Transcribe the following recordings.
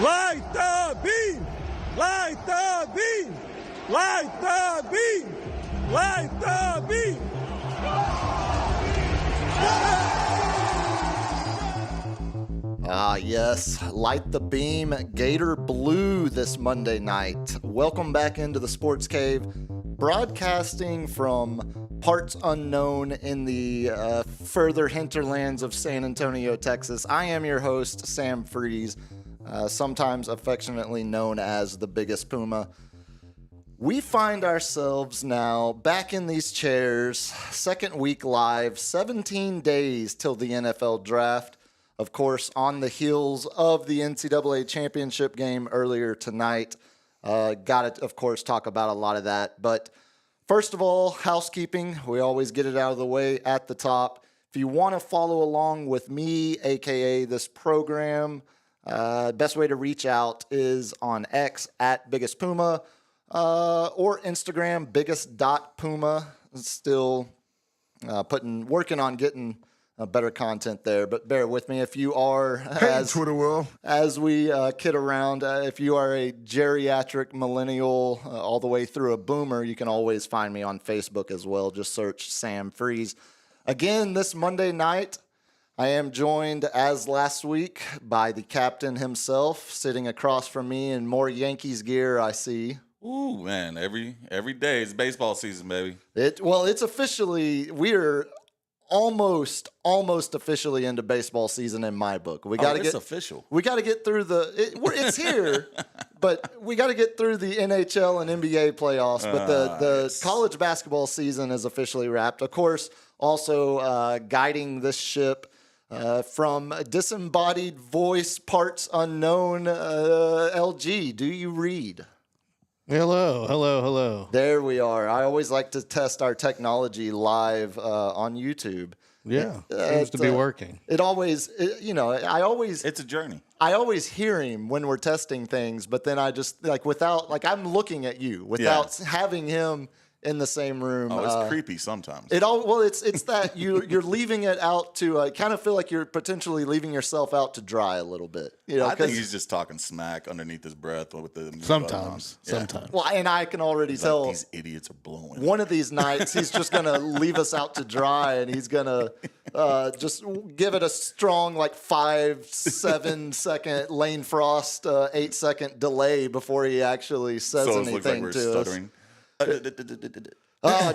Light the beam! Light the beam! Light the beam! Light the beam! Ah, yes. Light the beam. Gator Blue this Monday night. Welcome back into the Sports Cave, broadcasting from parts unknown in the further hinterlands of San Antonio, Texas. I am your host, Sam Freas, sometimes affectionately known as the Biggest Puma. We find ourselves now back in these chairs, second week live, 17 days till the NFL draft. Of course, on the heels of the NCAA Championship game earlier tonight. Got to, of course, talk about a lot of that. But first of all, housekeeping. We always get it out of the way at the top. If you want to follow along with me, a.k.a. this program, best way to reach out is on X at Biggest Puma or Instagram, biggest.puma. Still working on getting better content there, but bear with me if you are, Twitter world, as we kid around, if you are a geriatric millennial all the way through a boomer, you can always find me on Facebook as well. Just search Sam Freas. Again, this Monday night, I am joined, as last week, by the captain himself, sitting across from me in more Yankees gear, I see. Ooh, man, every day it's baseball season, baby. It's officially, we're almost officially into baseball season in my book. It's official. We got to get through it's here, but we got to get through the NHL and NBA playoffs. But the college basketball season is officially wrapped. Of course, also guiding this ship from disembodied voice, parts unknown, LG. Do you read? Hello. There we are. I always like to test our technology live on YouTube. Yeah, seems to be working. It's It's a journey. I always hear him when we're testing things, but then I just I'm looking at you without having him in the same room. Oh, it's creepy sometimes. It's that you're leaving it out to kind of feel like you're potentially leaving yourself out to dry a little bit. I think he's just talking smack underneath his breath with the sometimes. Well, and I can already tell these idiots are blowing. One of these nights he's just gonna leave us out to dry, and he's gonna just give it a strong 5-7 second Lane Frost 8-second delay before he actually says anything looks like we're to stuttering. us.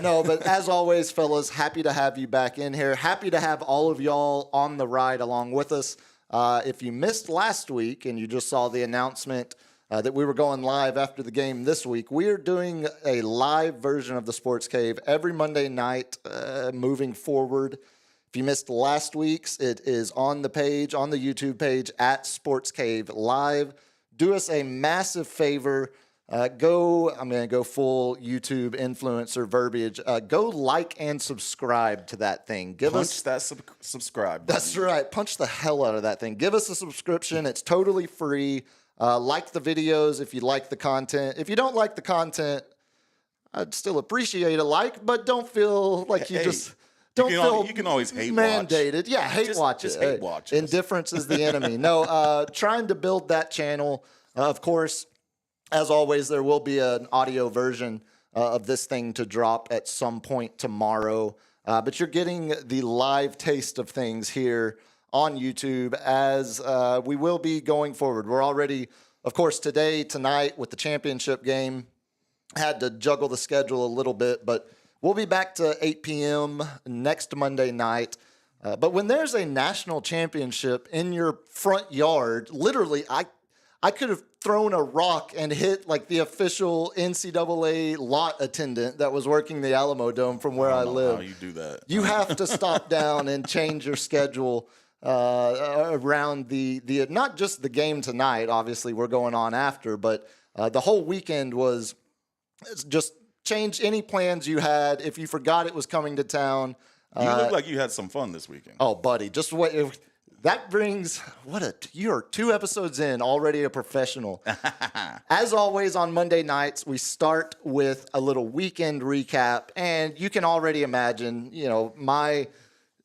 No, but as always, fellas, happy to have you back in here. Happy to have all of y'all on the ride along with us. If you missed last week and you just saw the announcement that we were going live after the game this week, we are doing a live version of the Sports Cave every Monday night moving forward. If you missed last week's, it is on the page, on the YouTube page at Sports Cave Live. Do us a massive favor. I'm going to go full YouTube influencer verbiage. Go like and subscribe to that thing. Punch that subscribe button. That's right. Punch the hell out of that thing. Give us a subscription. It's totally free. Like the videos if you like the content. If you don't like the content, I'd still appreciate a like, but don't feel like you just... You can always hate mandated. Watch. Yeah, watch it. Just hate watch it. Indifference is the enemy. No, trying to build that channel. Of course, as always, there will be an audio version of this thing to drop at some point tomorrow. But you're getting the live taste of things here on YouTube as we will be going forward. We're already, of course, tonight with the championship game, had to juggle the schedule a little bit, but we'll be back to 8 p.m. next Monday night. But when there's a national championship in your front yard, literally, I could have thrown a rock and hit the official NCAA lot attendant that was working the Alamo Dome from where I live. How you do that? You have to stop down and change your schedule around the not just the game tonight. Obviously, we're going on after, but the whole weekend was just change any plans you had. If you forgot it was coming to town, you look like you had some fun this weekend. Oh, buddy, just wait. That brings, you're 2 episodes in, already a professional. As always, on Monday nights, we start with a little weekend recap. And you can already imagine,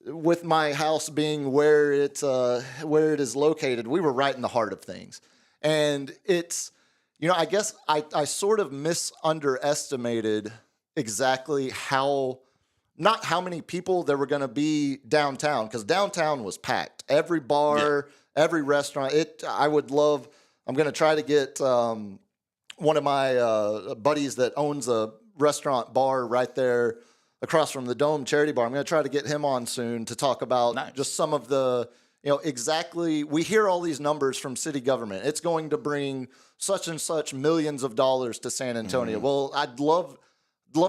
with my house being where it is located, we were right in the heart of things. And it's, I guess I sort of underestimated exactly not how many people there were going to be downtown, because downtown was packed. Every bar, every restaurant. I'm going to try to get one of my buddies that owns a restaurant bar right there across from the Dome Charity Bar. I'm going to try to get him on soon to talk about just some of the, exactly. We hear all these numbers from city government. It's going to bring such and such millions of dollars to San Antonio. Mm-hmm. Well, I'd love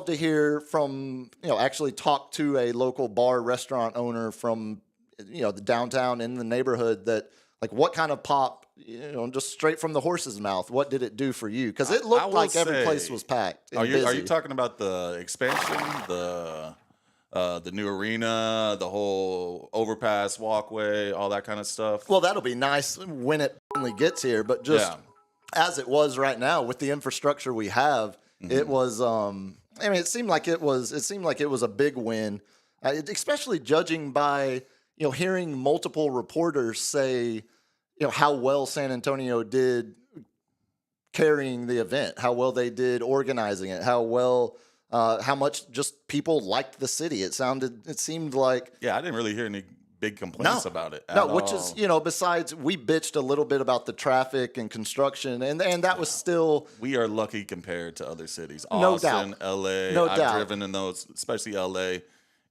to hear from, actually talk to a local bar restaurant owner from, the downtown in the neighborhood that, like, what kind of pop, just straight from the horse's mouth, what did it do for you? Because it looked like every place was packed. Are you talking about the expansion, the new arena, the whole overpass, walkway, all that kind of stuff? Well, that'll be nice when it finally gets here. But just as it was right now with the infrastructure we have, it was. It seemed like it was. It seemed like it was a big win, especially judging by hearing multiple reporters say how well San Antonio did carrying the event, how well they did organizing it, how much just people liked the city. It seemed like. Yeah, I didn't really hear any big complaints about it. Which is, besides we bitched a little bit about the traffic and construction, and that was still. We are lucky compared to other cities. No Austin, doubt. LA. No I've doubt. driven in those, especially LA.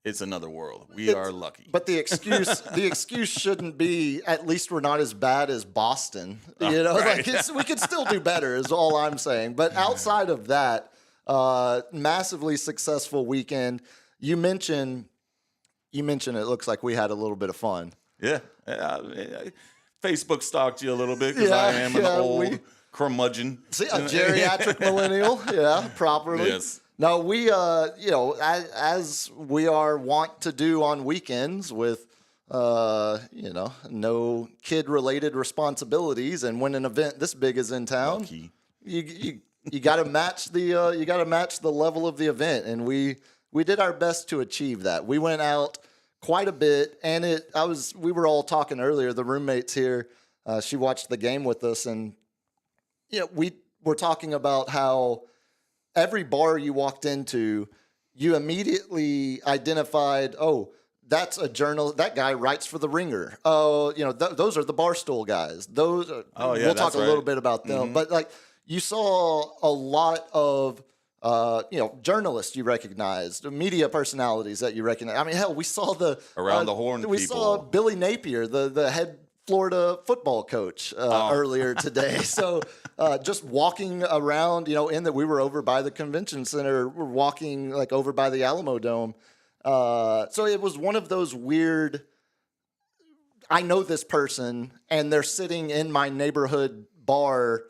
It's another world. We are lucky. But the excuse shouldn't be, at least we're not as bad as Boston. Right. We could still do better is all I'm saying. But outside of that, massively successful weekend. You mentioned it looks like we had a little bit of fun. Yeah. Facebook stalked you a little bit because I am an old curmudgeon. See, a geriatric millennial. Yeah, properly. Yes. No, we, as we are wont to do on weekends with, no kid-related responsibilities, and when an event this big is in town, you got to match the level of the event, and we did our best to achieve that. We went out quite a bit, and we were all talking earlier. The roommates here, she watched the game with us, and we were talking about how. Every bar you walked into, you immediately identified, that's a journal. That guy writes for The Ringer. Oh, those are the Barstool guys. Those. We'll talk a little bit about them. Mm-hmm. But you saw a lot of, journalists you recognized, media personalities that you recognize. I mean, hell, we saw around the horn. We saw Billy Napier, the head Florida football coach earlier today. So just walking around, we were over by the convention center, we're walking over by the Alamo Dome. So it was one of those weird, I know this person and they're sitting in my neighborhood bar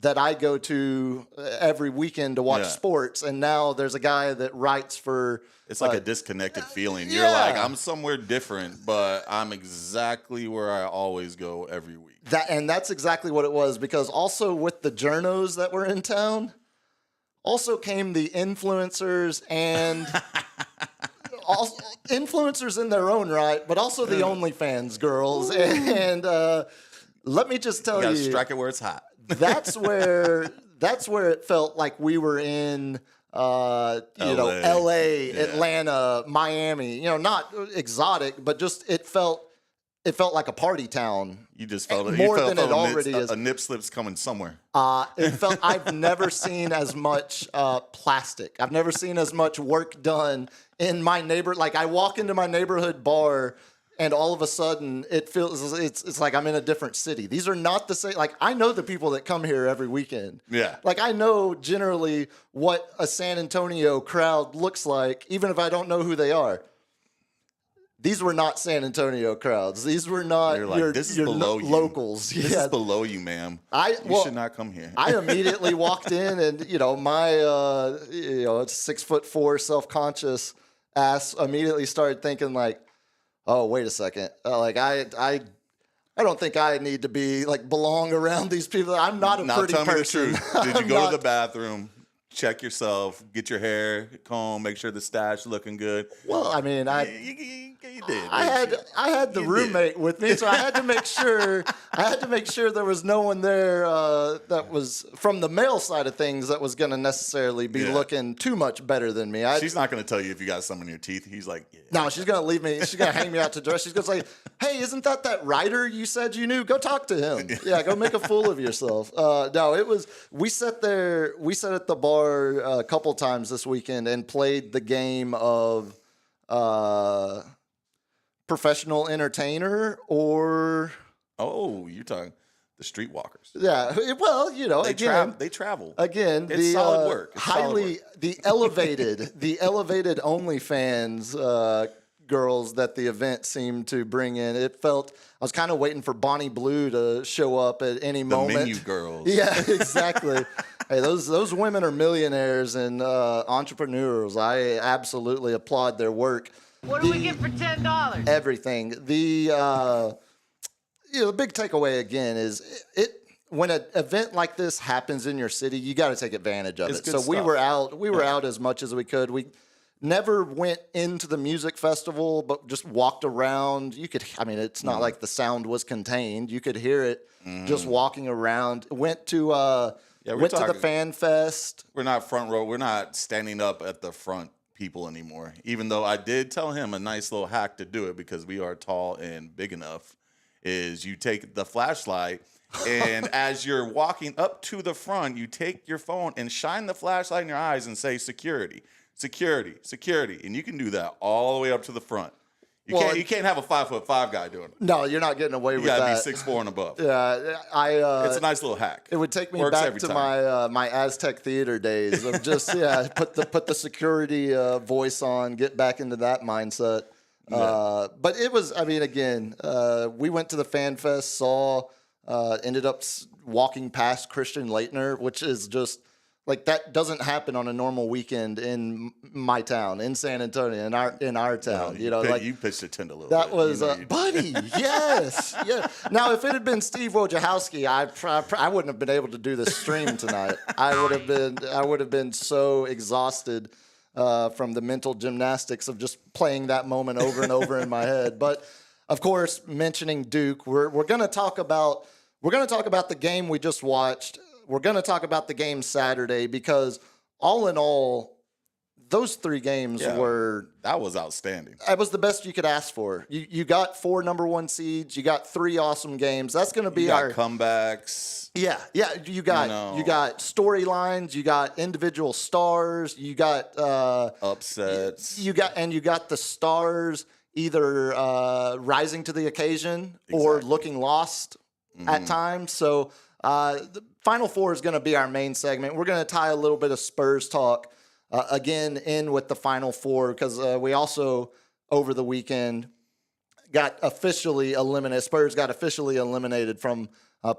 that I go to every weekend to watch sports. And now there's a guy that writes for... It's like a disconnected feeling. You're like, I'm somewhere different, but I'm exactly where I always go every week. That's exactly what it was, because also with the journos that were in town, also came the influencers and... also, influencers in their own right, but also the OnlyFans girls. And let me just tell you... You gotta strike it where it's hot. That's where it felt like we were in, LA, Atlanta, Miami. Not exotic, but just it felt like a party town. You just felt it more than it already is. A nip slip's coming somewhere. It felt. I've never seen as much plastic. I've never seen as much work done in my neighbor. Like I walk into my neighborhood bar. And all of a sudden, it feels it's like I'm in a different city. These are not the same. Like I know the people that come here every weekend. Yeah. Like I know generally what a San Antonio crowd looks like, even if I don't know who they are. These were not San Antonio crowds. These were not this is below you. Locals. This is below you, ma'am. You should not come here. I immediately walked in, and my 6'4" self-conscious ass immediately started thinking like. Oh, wait a second. I don't think I need to be belong around these people. I'm not a pretty person. Tell me the truth. Did you go to the bathroom, check yourself, get your hair combed, make sure the stash looking good. Well, I mean, You did. I had the roommate with me, so I had to make sure there was no one there that was from the male side of things that was going to necessarily be looking too much better than me. She's not going to tell you if you got some in your teeth. He's like, yeah. No, she's going to leave me. She's going to hang me out to dry. She's going to say, "Hey, isn't that writer you said you knew? Go talk to him. Yeah, go make a fool of yourself." No, it was. We sat at the bar a couple times this weekend and played the game of professional entertainer or. Oh, you're talking the streetwalkers. Yeah, well, They travel. Again, it's solid work. It's highly solid work. the elevated OnlyFans girls that the event seemed to bring in. It felt I was kind of waiting for Bonnie Blue to show up at any moment. The menu girls. Yeah, exactly. Hey, those women are millionaires and entrepreneurs. I absolutely applaud their work. What do we get for $10? Everything. The big takeaway again is when an event like this happens in your city, you got to take advantage of it. So stuff. we were out as much as we could. We never went into the music festival, but just walked around. It's not like the sound was contained. You could hear it just walking around. Went to the Fan Fest. We're not front row. We're not standing up at the front people anymore. Even though I did tell him a nice little hack to do it because we are tall and big enough, is you take the flashlight and as you're walking up to the front, you take your phone and shine the flashlight in your eyes and say security, security, security. And you can do that all the way up to the front. You can't have a 5'5" guy doing it. No, you're not getting away with that. You gotta be 6'4" and above. Yeah, it's a nice little hack. It would take me Works back every to time. my Aztec theater days of just put the security voice on, get back into that mindset. But it was, we went to the Fan Fest, ended up walking past Christian Laettner, which is just like that doesn't happen on a normal weekend in my town, in San Antonio, in our town. You pitched a tent a little that bit. was buddy. Yes, yeah. Now, if it had been Steve Wojciechowski, I wouldn't have been able to do this stream tonight. I would have been so exhausted from the mental gymnastics of just playing that moment over and over in my head. But of course, mentioning Duke, we're going to talk about the game we just watched. We're going to talk about the game Saturday because all in all, those three games that was outstanding. That was the best you could ask for. You got 4 number 1 seeds. You got 3 awesome games. That's going to be our comebacks. Yeah. You got storylines. You got individual stars. You got upsets. You got the stars either rising to the occasion or looking lost at times. So the Final Four is going to be our main segment. We're going to tie a little bit of Spurs talk again in with the Final Four because we also over the weekend got officially eliminated. Spurs got officially eliminated from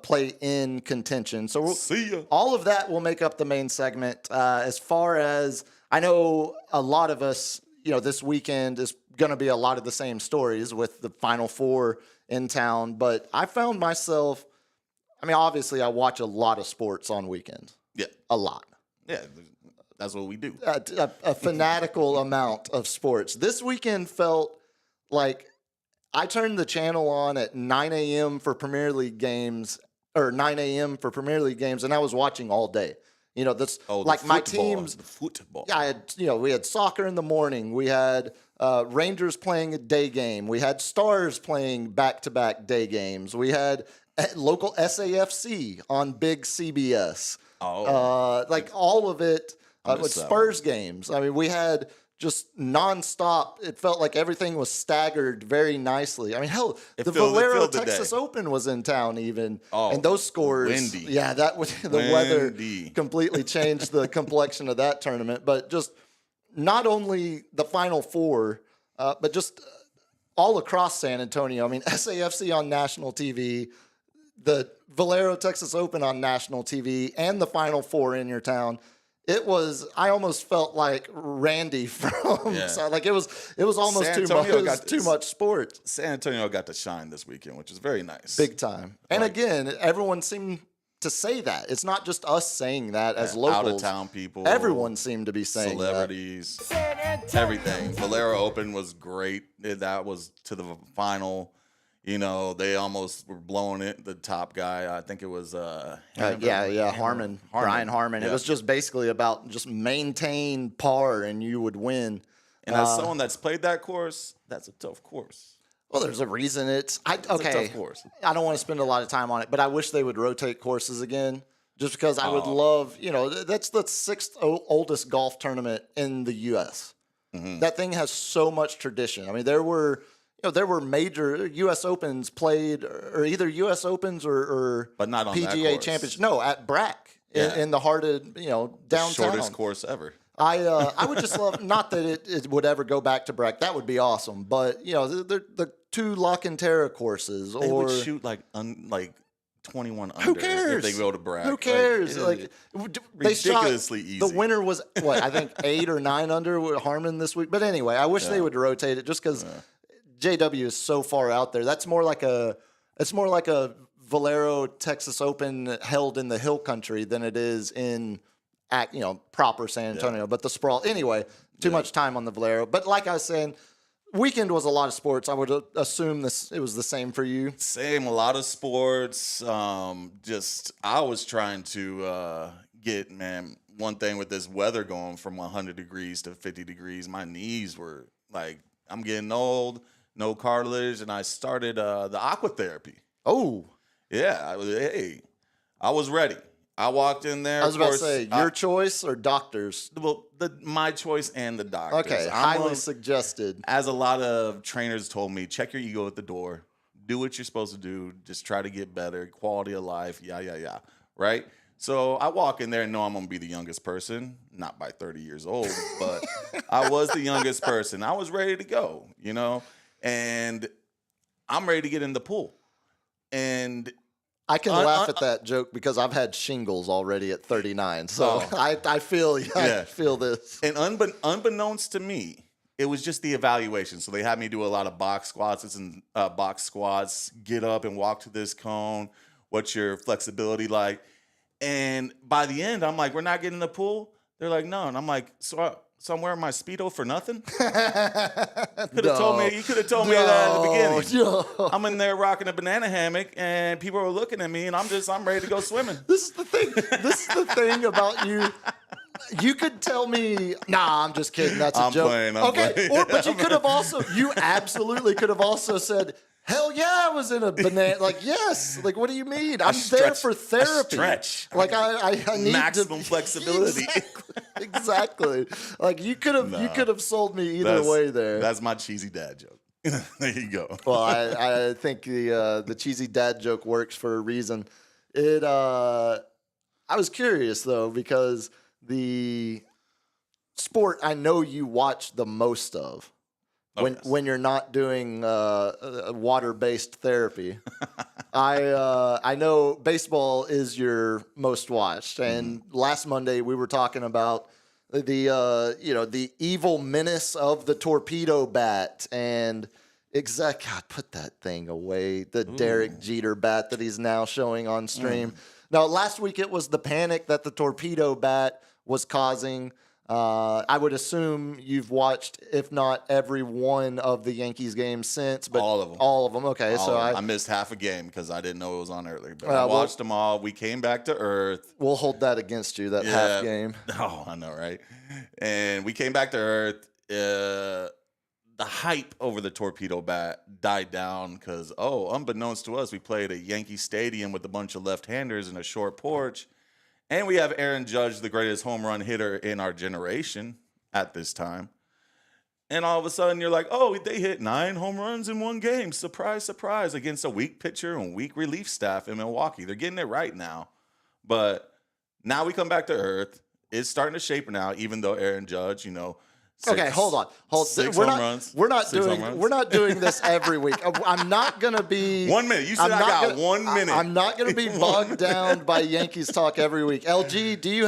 play-in contention. So see ya. All of that will make up the main segment. As far as I know, a lot of us, this weekend is going to be a lot of the same stories with the Final Four in town. But I found myself, obviously I watch a lot of sports on weekends. Yeah. A lot. Yeah, that's what we do. A fanatical amount of sports. This weekend felt like I turned the channel on at 9 a.m. for Premier League games, and I was watching all day. My teams. The football. Yeah, we had soccer in the morning. We had Rangers playing a day game. We had Stars playing back-to-back day games. We had local SAFC on big CBS. All of it with Spurs games. We had just nonstop. It felt like everything was staggered very nicely. The Valero Texas Open was in town even, and those scores. Windy. Yeah, that was the weather completely changed the complexion of that tournament. But just not only the Final Four, but just all across San Antonio. SAFC on national TV, the Valero Texas Open on national TV, and the Final Four in your town. I almost felt like Randy from, it was almost too much sport. San Antonio got to shine this weekend, which is very nice. Big time. And again, everyone seemed to say that. It's not just us saying that as locals. Out-of-town people. Everyone seemed to be saying celebrities, everything. Valero Open was great. That was to the final. You know, they almost were blowing it. The top guy, I think it was Harmon. Brian Harmon. Yeah. It was just basically about just maintain par and you would win. And as someone that's played that course, that's a tough course. Well, there's a reason it's a tough course. I don't want to spend a lot of time on it, but I wish they would rotate courses again. Just because I would love, that's the 6th oldest golf tournament in the U.S. Mm-hmm. That thing has so much tradition. I mean, there were major U.S. Opens played, or either U.S. Opens or but not on PGA Championship. No, at Brack in the heart of downtown. The shortest course ever. I would just love, not that it would ever go back to Brack. That would be awesome. But the 2 La Cantera courses, they or would shoot like 21 under. Who cares? If they go to Brack. Who cares? They ridiculously shot, easy. The winner was I think 8 or 9 under with Harmon this week. But anyway, I wish they would rotate it just because JW is so far out there. That's more like a Valero Texas Open held in the Hill Country than it is in proper San Antonio. Yeah. But the sprawl anyway. Too much time on the Valero. But like I was saying, weekend was a lot of sports. I would assume it was the same for you. Same, a lot of sports. I was trying to get, one thing with this weather going from 100 degrees to 50 degrees. My knees were like, I'm getting old, no cartilage, and I started the aqua therapy. Oh. Yeah, I was ready. I walked in there. I was about to say, your choice or doctor's? Well, my choice and the doctor's. Okay, highly suggested. As a lot of trainers told me, check your ego at the door. Do what you're supposed to do. Just try to get better. Quality of life. Yeah. Right? So I walk in there and know I'm going to be the youngest person. Not by 30 years old, but I was the youngest person. I was ready to go, and I'm ready to get in the pool. And I can laugh at that joke because I've had shingles already at 39. So I feel this. And unbeknownst to me, it was just the evaluation. So they had me do a lot of box squats, get up and walk to this cone. What's your flexibility like? And by the end, I'm like, we're not getting in the pool? They're like, no. And I'm like, so I'm wearing my Speedo for nothing? You could have told me that at the beginning. No. I'm in there rocking a banana hammock, and people are looking at me, and I'm ready to go swimming. This is the thing about you. You could tell me, nah, I'm just kidding. That's a joke. I'm playing. But you absolutely could have also said, hell yeah, I was in a banana. Like, yes. Like, what do you mean? I'm there for therapy. Stretch. Like, I need maximum flexibility. Exactly. Like, you could have sold me either way there. That's my cheesy dad joke. There you go. Well, I think the cheesy dad joke works for a reason. I was curious though, because the sport I know you watch the most of. When you're not doing water-based therapy, I know baseball is your most watched. And last Monday we were talking about the evil menace of the torpedo bat and God, put that thing away. The Derek Jeter bat that he's now showing on stream. Now last week it was the panic that the torpedo bat was causing. I would assume you've watched, if not every one of the Yankees games since, but all of them. All of them. Okay, I missed half a game because I didn't know it was on earlier. But I watched them all. We came back to earth. We'll hold that against you. That half game. Oh, I know, right? And we came back to earth. The hype over the torpedo bat died down because, unbeknownst to us, we played at Yankee Stadium with a bunch of left-handers in a short porch. And we have Aaron Judge, the greatest home run hitter in our generation at this time. And all of a sudden, you're like, they hit 9 home runs in one game. Surprise, surprise, against a weak pitcher and weak relief staff in Milwaukee. They're getting it right now. But now we come back to earth. It's starting to shape now, even though Aaron Judge, Okay, hold on. We're not doing this every week. I'm not gonna be 1 minute. You said I got 1 minute. I'm not gonna be bogged down by Yankees talk every week. LG, do you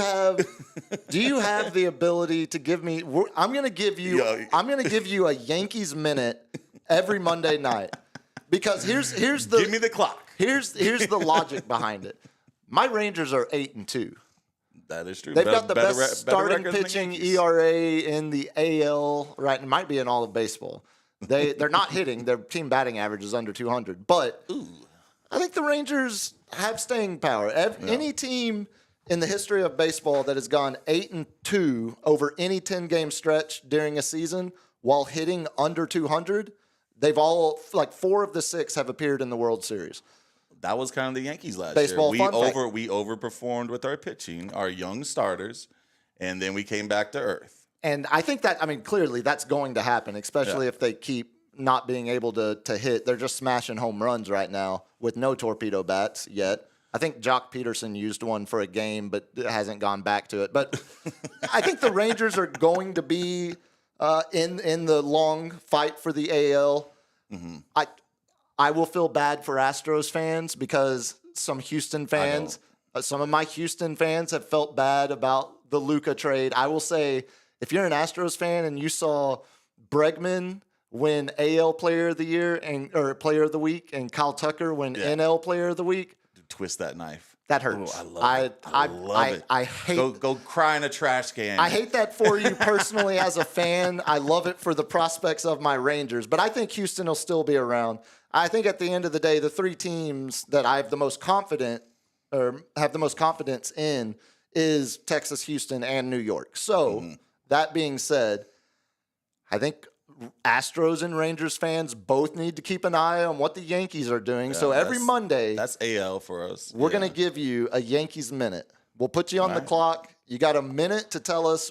have the ability to give me? I'm gonna give you a Yankees minute every Monday night because here's the give me the clock. Here's the logic behind it. My Rangers are 8-2. That is true. They've got the best starting record than the pitching Yankees. ERA in the AL. Right, it might be in all of baseball. They're not hitting. Their team batting average is under 200. But I think the Rangers have staying power. Any team in the history of baseball that has gone 8-2 over any 10-game stretch during a season while hitting under 200, they've all, like 4 of the 6 have appeared in the World Series. That was kind of the Yankees last Baseball year. fun fact. We overperformed with our pitching, our young starters, and then we came back to earth. And I think that, clearly that's going to happen, especially if they keep not being able to hit. They're just smashing home runs right now with no torpedo bats yet. I think Jock Peterson used one for a game, but hasn't gone back to it. But I think the Rangers are going to be in the long fight for the AL. Mm-hmm. I will feel bad for Astros fans because some Houston fans, some of my Houston fans have felt bad about the Luka trade. I will say, if you're an Astros fan and you saw Bregman win AL Player of the Year or Player of the Week and Kyle Tucker win NL Player of the Week, twist that knife. that hurts. Ooh, I love it. I hate. Go cry in a trash can. I hate that for you personally as a fan. I love it for the prospects of my Rangers, but I think Houston will still be around. I think at the end of the day, the 3 teams that I have the most confidence in is Texas, Houston, and New York. So that being said, I think Astros and Rangers fans both need to keep an eye on what the Yankees are doing. So every Monday, that's AL for us. We're going to give you a Yankees minute. We'll put you on the clock. You got a minute to tell us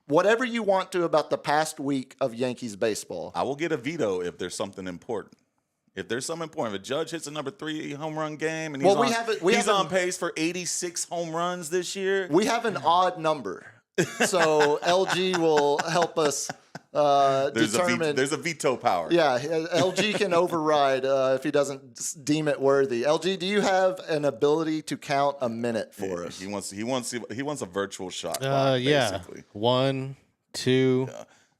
whatever you want to about the past week of Yankees baseball. I will get a veto if there's something important. If there's something important, if a judge hits a number 3 home run game and he's on pace for 86 home runs this year. We have an odd number. So LG will help us determine. There's a veto power. Yeah, LG can override if he doesn't deem it worthy. LG, do you have an ability to count a minute for us? He wants a virtual shot. Basically. 1, 2,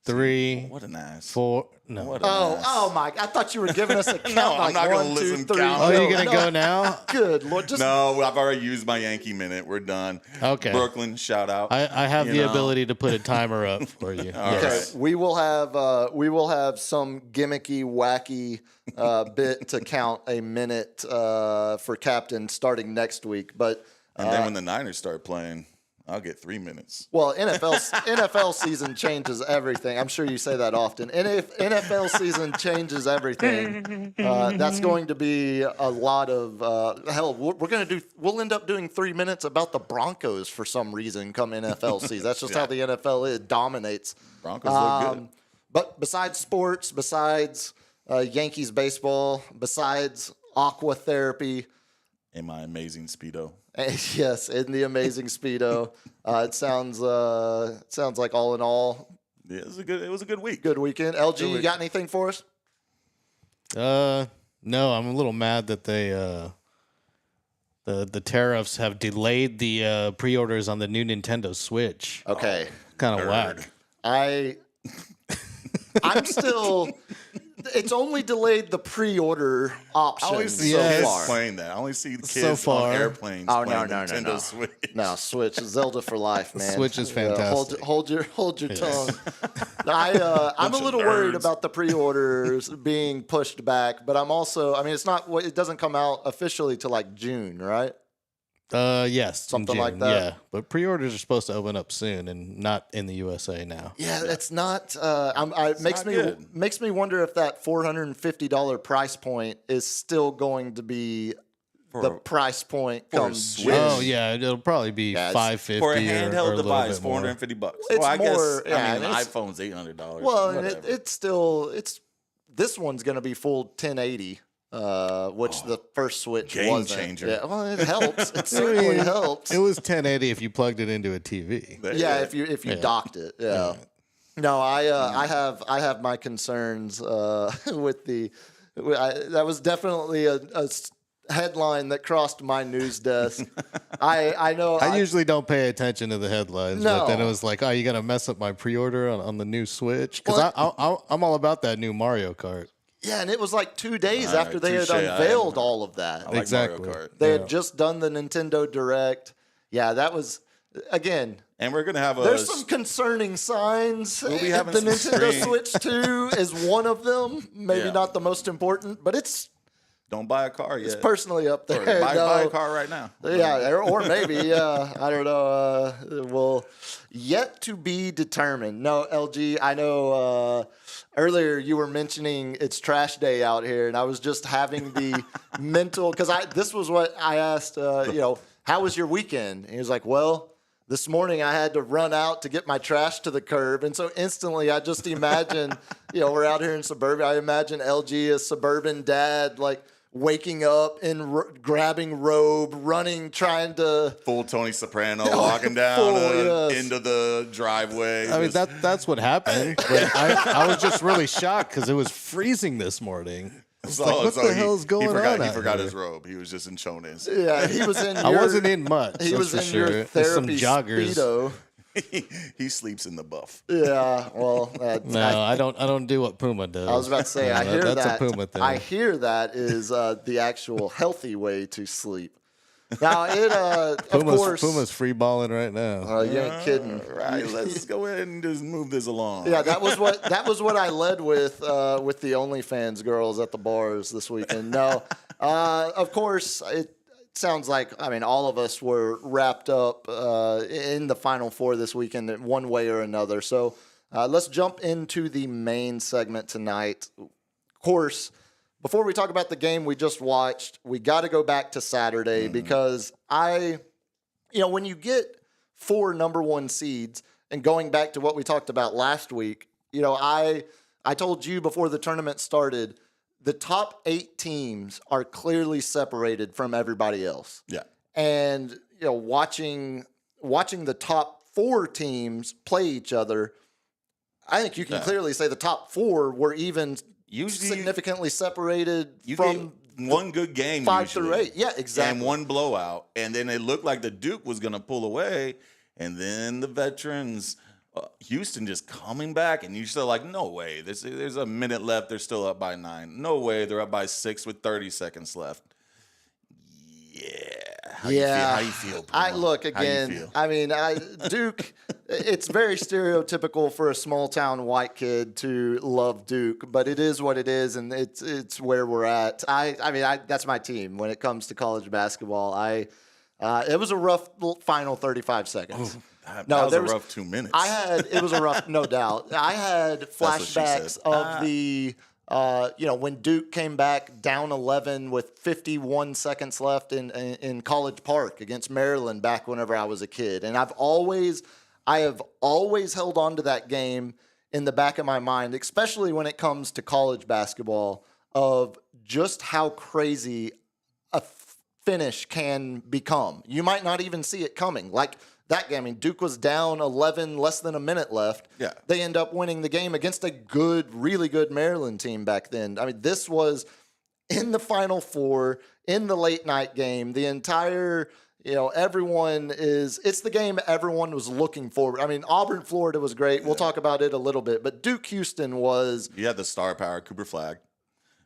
3. What an ass. 4. No. Oh my! I thought you were giving us a count. No, I'm not going gonna to listen 3. count. Oh, you're going to go now? Good Lord! No, I've already used my Yankee minute. We're done. Okay. Brooklyn, shout out. I have the ability to put a timer up for you. Okay, right. we will have some gimmicky, wacky bit to count a minute for Captain starting next week. But and then when the Niners start playing, I'll get 3 minutes. well, NFL season changes everything. I'm sure you say that often. And if NFL season changes everything, that's going to be a lot of hell. We'll end up doing 3 minutes about the Broncos for some reason come NFL season. That's just how the NFL is. It dominates. Broncos look good. But besides sports, besides Yankees baseball, besides aqua therapy, In my amazing Speedo. yes, in the amazing Speedo, it sounds like all in all, Yeah, it was a good week. good weekend. LG, you got anything for us? No, I'm a little mad that they the tariffs have delayed the pre-orders on the new Nintendo Switch. Okay, Kind of whack. I'm still. It's only delayed the pre-order option so Yes. far. Playing that. I only see the kids So far. on airplanes Oh, playing no. Nintendo Switch. No, Switch, Zelda for life, man. Switch is fantastic. Hold your tongue. I'm a little worried nerds. about the pre-orders being pushed back, but I'm also. It's not. It doesn't come out officially till like June, right? Yes, in Something like June, that. Yeah, but pre-orders are supposed to open up soon, and not in the USA now. Yeah, it's not. Makes not me wonder if that $450 price point is still going to be the price point for a come Switch. June. Oh yeah, it'll probably be Yeah, $550 For a or handheld a little device, bit more. $450. It's well, I more- guess yeah, an it's- iPhone's $800. Well, and whatever. it's this one's going to be full 1080. Which the first Switch Game wasn't. changer. Yeah, well, it helps. It certainly helps. It was 1080 if you plugged it into a TV. Yeah, if you docked it. Yeah. No, I have my concerns with the. That was definitely a headline that crossed my news desk. I know. I usually don't pay attention to the headlines, No. but then it was like, oh, you got to mess up my pre-order on the new Switch? Because Well, I'm all about that new Mario Kart. Yeah, and it was like 2 days All after right, they had touche. unveiled all of that. I like Exactly. Mario Kart. They had just done the Nintendo Direct. Yeah, that was, again, And we're going to have a... there's some concerning signs. We'll be having The some Nintendo stream. Switch 2 is one of them. Maybe Yeah. not the most important, but it's Don't buy a car yet. personally up Or there. buy No. a car right now. Yeah, or maybe, I don't know. Well, yet to be determined. No, LG, I know earlier you were mentioning it's trash day out here, and I was just having the mental, because this was what I asked, how was your weekend? And he was like, well, this morning I had to run out to get my trash to the curb. And so instantly I just imagine, we're out here in suburbia. I imagine LG, a suburban dad, like, waking up and grabbing robe, running, trying to... Full Tony Soprano walking down into the driveway. I mean, that's what happened. But I was just really shocked because it was freezing this morning. It's like, what the hell is going on? He out forgot here? his robe. He was just in chones. Yeah, he was in I wasn't in much. He was in your Just some therapy joggers. Speedo. He sleeps in the buff. Yeah, well... No, I don't do what Puma does. I was about to say, I hear that's that. a Puma thing. I hear that is the actual healthy way to sleep. Now, of course... Puma's free balling right now. You ain't kidding. Right, let's go ahead and just move this along. Yeah, that was what I led with the OnlyFans girls at the bars this weekend. No, of course it sounds like all of us were wrapped up in the Final Four this weekend in one way or another. So let's jump into the main segment tonight. Of course, before we talk about the game we just watched, we got to go back to Saturday because when you get 4 number 1 seeds. And going back to what we talked about last week, I told you before the tournament started, the top 8 teams are clearly separated from everybody else. Yeah. And watching the top 4 teams play each other, I think you can clearly say the top 4 were even significantly separated from one good game 5 usually, through 8. Yeah, exactly. And one blowout. And then it looked like the Duke was going to pull away. And then the veterans, Houston just coming back. And you're still like, no way. There's a minute left. They're still up by 9. No way. They're up by 6 with 30 seconds left. Yeah. How you feel? Puma? Look, How you again, feel? Duke, it's very stereotypical for a small town white kid to love Duke, but it is what it is, and it's where we're at. That's my team when it comes to college basketball. It was a rough final 35 seconds. That was a rough 2 minutes. It was a rough, no doubt. I had flashbacks of the... when Duke came back down 11 with 51 seconds left in College Park against Maryland back whenever I was a kid. And I have always held on to that game in the back of my mind, especially when it comes to college basketball, of just how crazy a finish can become. You might not even see it coming. Like that game, Duke was down 11, less than a minute left. Yeah. They end up winning the game against a really good Maryland team back then. This was in the Final Four, in the late night game. The entire, it's the game everyone was looking forward. Auburn, Florida was great. We'll talk about it a little bit. But Duke, Houston was... You had the star power, Cooper Flagg.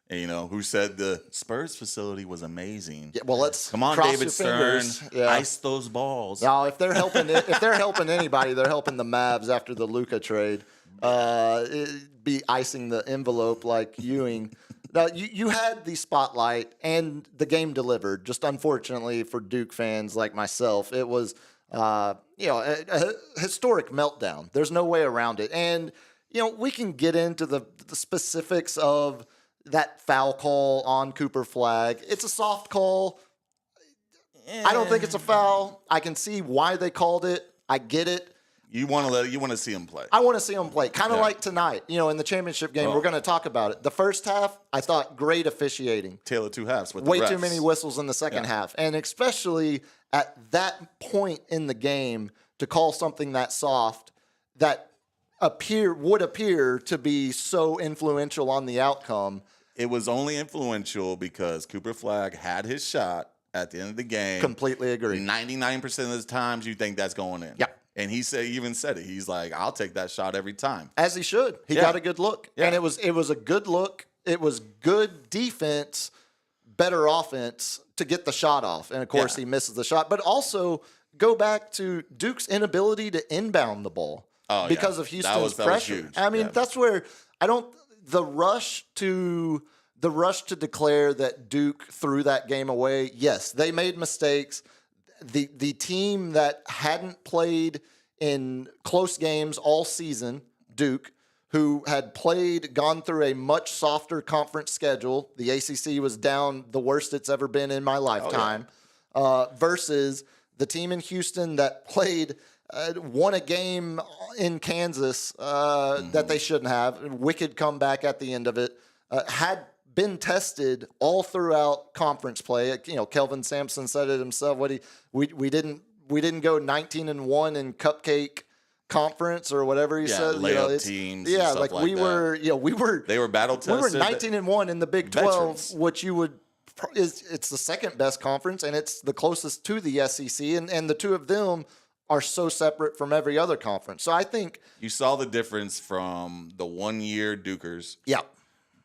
And, who said the Spurs facility was amazing. Yeah, well, let's come on, cross David your Stern, fingers. Yeah. Ice those balls. Now, if they're helping anybody, they're helping the Mavs after the Luka trade. Be icing the envelope like Ewing. Now, you had the spotlight, and the game delivered. Just unfortunately for Duke fans like myself, it was a historic meltdown. There's no way around it. And we can get into the specifics of that foul call on Cooper Flagg. It's a soft call. I don't think it's a foul. I can see why they called it. I get it. You want to see him play. I want to see him play. Kind of like tonight, in the championship game. We're going to talk about it. The first half, I thought great officiating. Tale of two halves with way the refs. too many whistles in the second half. And especially at that point in the game to call something that soft that would appear to be so influential on the outcome. It was only influential because Cooper Flagg had his shot at the end of the game. Completely agree. 99% of the times you think that's going in. Yeah. And he even said it. He's like, I'll take that shot every time. As he should. He got a good look. Yeah. And it was a good look good defense, better offense to get the shot off. And, of course, he misses the shot. But also go back to Duke's inability to inbound the ball because of Houston's pressure. I mean, that's where the rush to declare that Duke threw that game away, yes, they made mistakes. The team that hadn't played in close games all season, Duke, who had gone through a much softer conference schedule. The ACC was down the worst it's ever been in my lifetime, versus the team in Houston that won a game in Kansas that they shouldn't have. Wicked comeback at the end of it. Had been tested all throughout conference play. Kelvin Sampson said it himself. We didn't go 19-1 in Cupcake Conference or whatever he said. Layup teams. Yeah, like we were. They were battle tested. We were 19-1 in the Big 12, which it's the second best conference, and it's the closest to the SEC, and the two of them are so separate from every other conference. So I think you saw the difference from the 1-year Dukers. Yeah.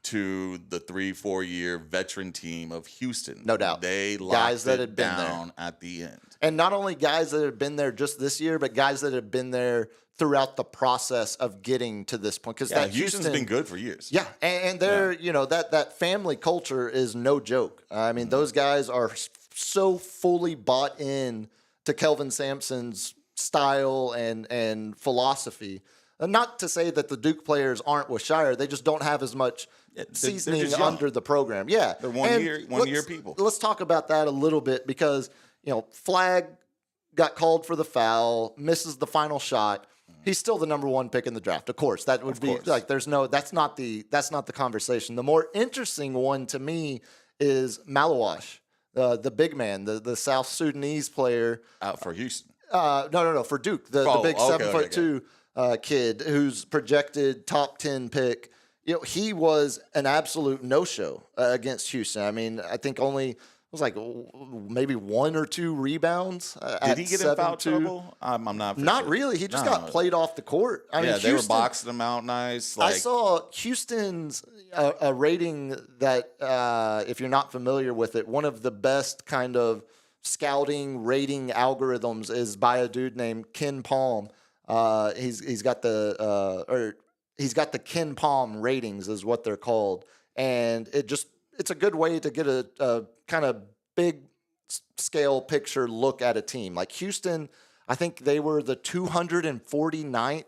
To the 3-4 year veteran team of Houston. No doubt. They locked guys that it had been down there at the end. And not only guys that have been there just this year, but guys that have been there throughout the process of getting to this point. Because Houston's been good for years. Yeah, and they're that family culture is no joke. I mean, those guys are so fully bought in to Kelvin Sampson's style and philosophy. Not to say that the Duke players aren't with Shire, they just don't have as much seasoning under the program. Yeah, they're one year people. Let's talk about that a little bit because Flag got called for the foul, misses the final shot. He's still the number 1 pick in the draft. Of course, that would be like that's not the conversation. The more interesting one to me is Malawash, the big man, the South Sudanese player out for Houston. No, for Duke, the big 7'2" kid who's projected top 10 pick. He was an absolute no-show against Houston. I mean, I think only was like maybe 1 or 2 rebounds. Did he get in foul trouble? I'm not. Not sure. really. He just got played off the court. I mean, they were boxing him out nice. I saw Houston's a rating that, if you're not familiar with it, one of the best kind of scouting rating algorithms is by a dude named Ken Palm. He's got the Ken Palm ratings is what they're called, and it's a good way to get a kind of big scale picture look at a team. Like Houston, I think they were the 249th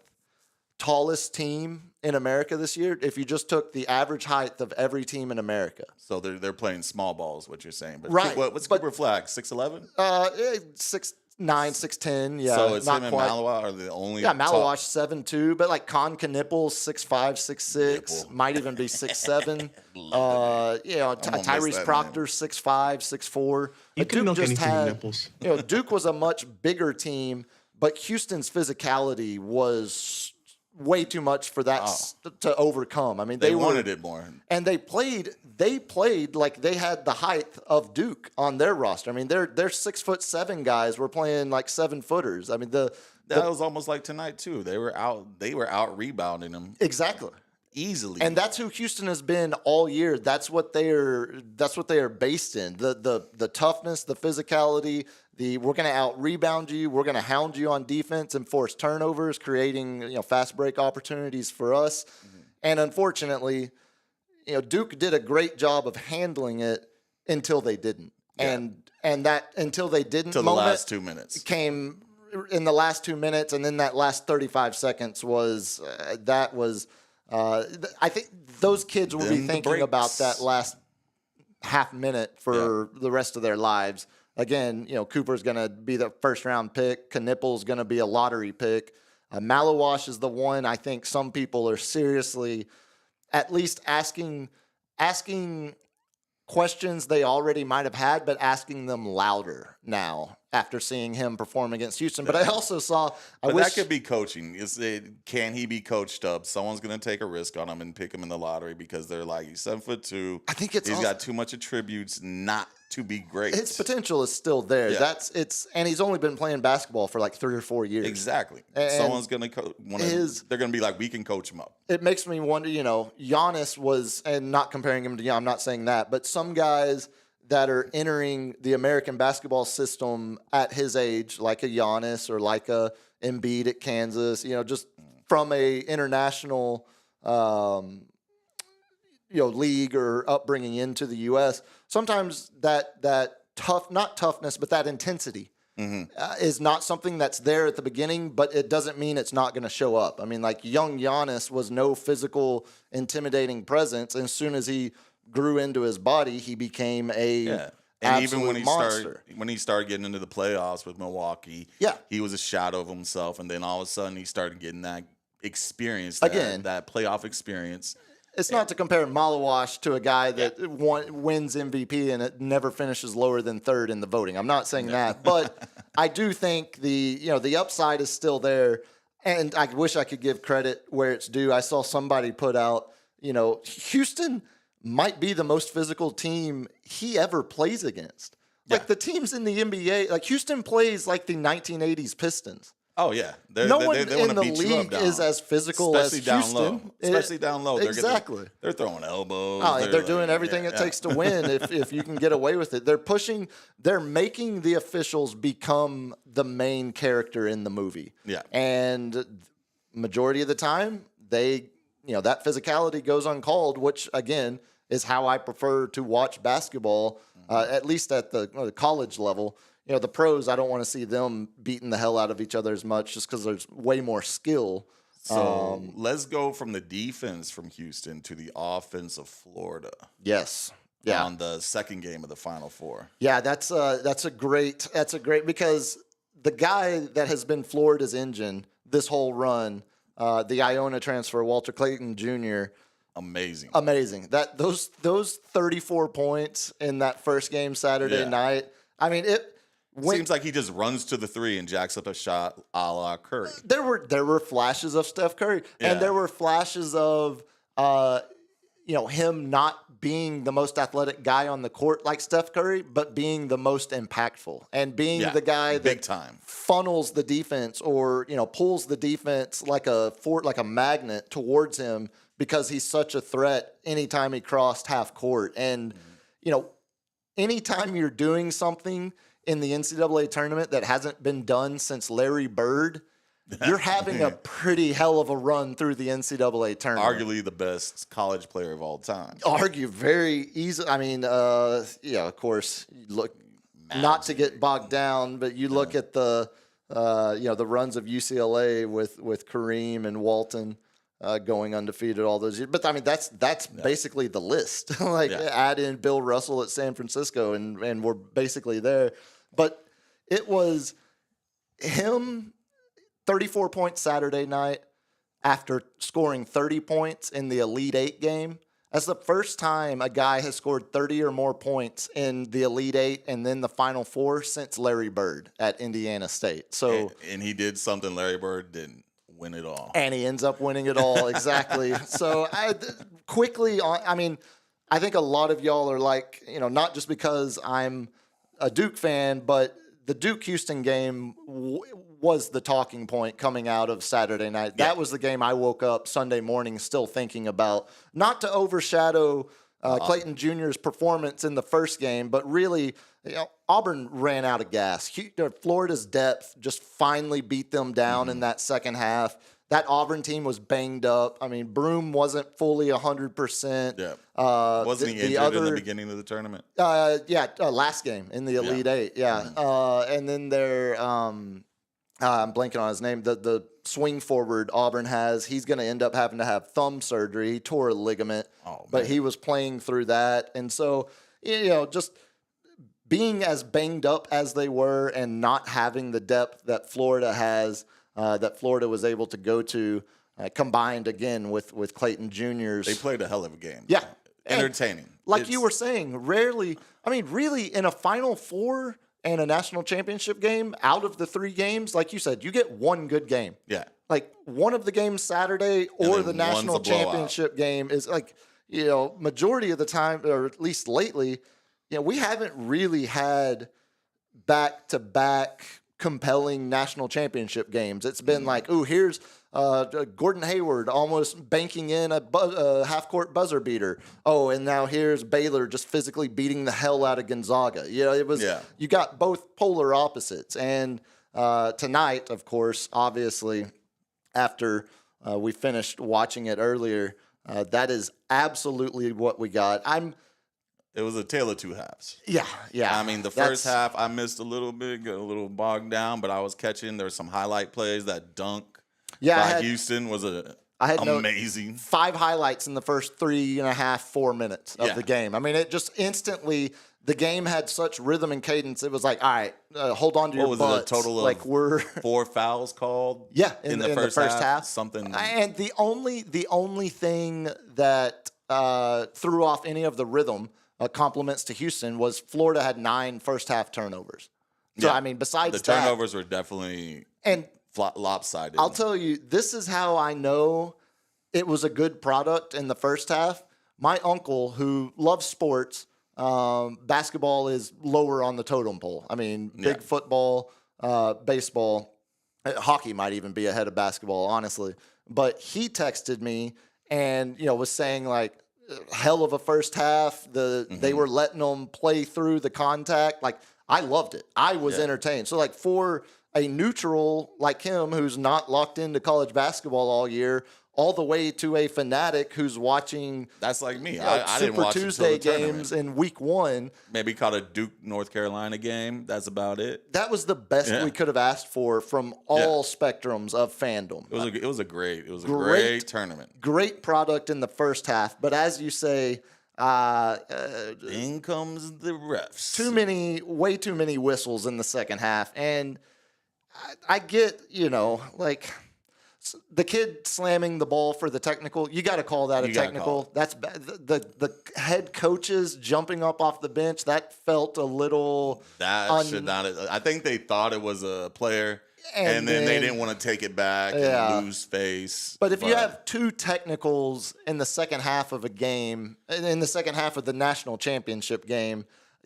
tallest team in America this year. If you just took the average height of every team in America, so they're playing small ball is what you're saying. But right? What's Cooper Flag? 6'11"? 6'9", 6'10". Yeah, so it's not him and quite. Malawash are the only. Yeah, Malawash 7'2", but like Con Knipples 6'5", 6'6", might even be 6'7". Tyrese Proctor 6'5", 6'4". You can milk anything in Nipples. Duke was a much bigger team, but Houston's physicality was way too much for that to overcome. I mean, they wanted it more, and they played like they had the height of Duke on their roster. I mean, they're 6'7" guys were playing like 7-footers. I mean, that was almost like tonight too. They were out rebounding them exactly easily, and that's who Houston has been all year. That's what they are based in. The toughness, the physicality. We're going to out rebound you. We're going to hound you on defense and force turnovers, creating fast break opportunities for us. Mm-hmm. And unfortunately, Duke did a great job of handling it until they didn't. Yeah. And that until they didn't till the last 2 minutes came in the last 2 minutes, and then that last 35 seconds was I think those kids will be thinking about that last half minute for the rest of their lives. Again, Cooper's going to be the first-round pick. Knipple's going to be a lottery pick. Malawash is the one I think some people are seriously at least asking questions they already might have had, but asking them louder now after seeing him perform against Houston. But I also saw... that could be coaching. Can he be coached up? Someone's going to take a risk on him and pick him in the lottery because they're like, he's 7'2". I think he's got too much attributes not to be great. His potential is still there. Yeah. And he's only been playing basketball for like 3 or 4 years. Exactly. And someone's gonna they're gonna be like, we can coach him up. It makes me wonder, Giannis was, and not comparing him to Giannis, I'm not saying that, but some guys that are entering the American basketball system at his age, like a Giannis or like a Embiid at Kansas, just from a international league or upbringing into the U.S., sometimes that not toughness, but that intensity is not something that's there at the beginning, but it doesn't mean it's not going to show up. I mean, like young Giannis was no physical intimidating presence. And as soon as he grew into his body, he became and even when he started getting into the playoffs with Milwaukee, he was a shadow of himself. And then all of a sudden he started getting that experience, that playoff experience. It's not to compare Malawash to a guy that wins MVP and it never finishes lower than third in the voting. I'm not saying that, but I do think the upside is still there. And I wish I could give credit where it's due. I saw somebody put out, Houston might be the most physical team he ever plays against. Like the teams in the NBA, like Houston plays like the 1980s Pistons. Oh, yeah. No one in the league is as physical as Houston. Especially down low. Exactly. They're throwing elbows. Oh, they're doing everything it takes to win if you can get away with it. They're making the officials become the main character in the movie. Yeah. And majority of the time, that physicality goes uncalled, which, again, is how I prefer to watch basketball, at least at the college level. The pros, I don't want to see them beating the hell out of each other as much just because there's way more skill. So let's go from the defense from Houston to the offense of Florida. Yes. Yeah. On the second game of the Final Four. Yeah, that's a great because the guy that has been Florida's engine this whole run, the Iona transfer, Walter Clayton Jr., Amazing. That those 34 points in that first game Saturday night. I mean, seems like he just runs to the three and jacks up a shot a la Curry. There were flashes of Steph Curry, and there were flashes of him not being the most athletic guy on the court like Steph Curry, but being the most impactful and being the guy that funnels the defense or pulls the defense like a magnet towards him because he's such a threat anytime he crossed half court. And anytime you're doing something in the NCAA tournament that hasn't been done since Larry Bird, you're having a pretty hell of a run through the NCAA tournament. Arguably the best college player of all time. Argue very easy. I mean, of course, look, not to get bogged down, but you look at the runs of UCLA with Kareem and Walton going undefeated all those years. But I mean, that's basically the list. Add in Bill Russell at San Francisco, and we're basically there. But it was him, 34 points Saturday night after scoring 30 points in the Elite Eight game. That's the first time a guy has scored 30 or more points in the Elite Eight and then the Final Four since Larry Bird at Indiana State. So, and he did something Larry Bird didn't. Win it all. And he ends up winning it all, exactly. So I think a lot of y'all are like, not just because I'm a Duke fan, but the Duke-Houston game was the talking point coming out of Saturday night. That was the game I woke up Sunday morning still thinking about, not to overshadow Clayton Jr.'s performance in the first game, but really, Auburn ran out of gas. Florida's depth just finally beat them down in that second half. That Auburn team was banged up. I mean, Broom wasn't fully 100%. Yeah. Wasn't he injured in the beginning of the tournament? Last game in the Elite Eight. Yeah. And then I'm blanking on his name. The swing forward Auburn has, he's going to end up having to have thumb surgery. He tore a ligament, but he was playing through that. And so, just being as banged up as they were and not having the depth that Florida has, that Florida was able to go to, combined again with Clayton Jr.'s. They played a hell of a game. Yeah. Entertaining. Like you were saying, rarely, really in a Final Four and a national championship game, out of the 3 games, like you said, you get one good game. Yeah. Like one of the games Saturday or the national championship game is like, majority of the time, or at least lately, we haven't really had back-to-back compelling national championship games. It's been like, ooh, here's Gordon Hayward almost banking in a half-court buzzer beater. Oh, and now here's Baylor just physically beating the hell out of Gonzaga. It was you got both polar opposites. And tonight, of course, obviously, after we finished watching it earlier, that is absolutely what we got. It was a tale of two halves. Yeah. I mean, the first half, I missed a little bit, got a little bogged down, but I was catching. There were some highlight plays. That dunk by Houston was amazing. 5 highlights in the first 3.5-4 minutes of the game. I mean, it just instantly, the game had such rhythm and cadence. It was like, all right, hold on to your butts. What was it, a total of 4 fouls called? Yeah, in the first half. Something. And the only thing that threw off any of the rhythm, compliments to Houston, was Florida had 9 first-half turnovers. So, I mean, besides the turnovers were definitely lopsided. I'll tell you, this is how I know it was a good product in the first half. My uncle, who loves sports, basketball is lower on the totem pole. I mean, big football, baseball, hockey might even be ahead of basketball, honestly. But he texted me and, was saying, like, hell of a first half. They were letting them play through the contact. Like, I loved it. I was entertained. So, like, for a neutral like him who's not locked into college basketball all year, all the way to a fanatic who's watching that's like me. I didn't Super watch Tuesday games in week 1. Maybe caught a Duke North Carolina game. That's about it. That was the best we could have asked for from all spectrums of fandom. It was a great tournament. Great product in the first half, but as you say, in comes the refs. Way too many whistles in the second half, and I get, like the kid slamming the ball for the technical. You got to call that a technical. That's the head coaches jumping up off the bench. That felt a little. That should not. I think they thought it was a player, and then they didn't want to take it back and lose face. But if you have 2 technicals in the second half of a game, in the second half of the national championship game,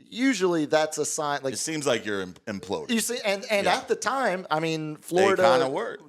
usually that's a sign. Like, it seems like you're imploding. You see, and at the time, I mean, Florida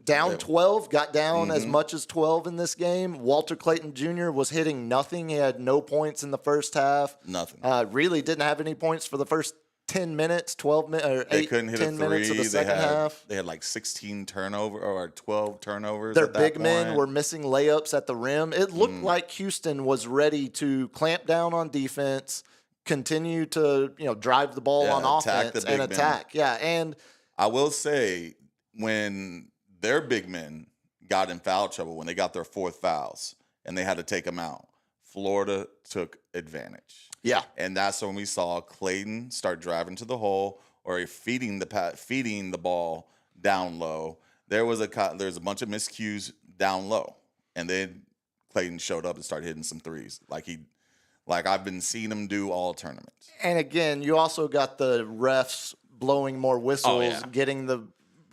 down 12, got down as much as 12 in this game. Walter Clayton Jr. was hitting nothing. He had no points in the first half. Nothing. Really didn't have any points for the first 10 minutes, 12 minutes, or 10 minutes of the second half. They had like 16 turnovers or 12 turnovers. Their big men were missing layups at the rim. It looked like Houston was ready to clamp down on defense, continue to drive the ball on offense and attack. Yeah, and I will say when their big men got in foul trouble, when they got their 4th fouls and they had to take them out, Florida took advantage. Yeah, and that's when we saw Clayton start driving to the hole or feeding the ball down low. There's a bunch of miscues down low, and then Clayton showed up and started hitting some threes like I've been seeing him do all tournaments. And again, you also got the refs blowing more whistles, getting the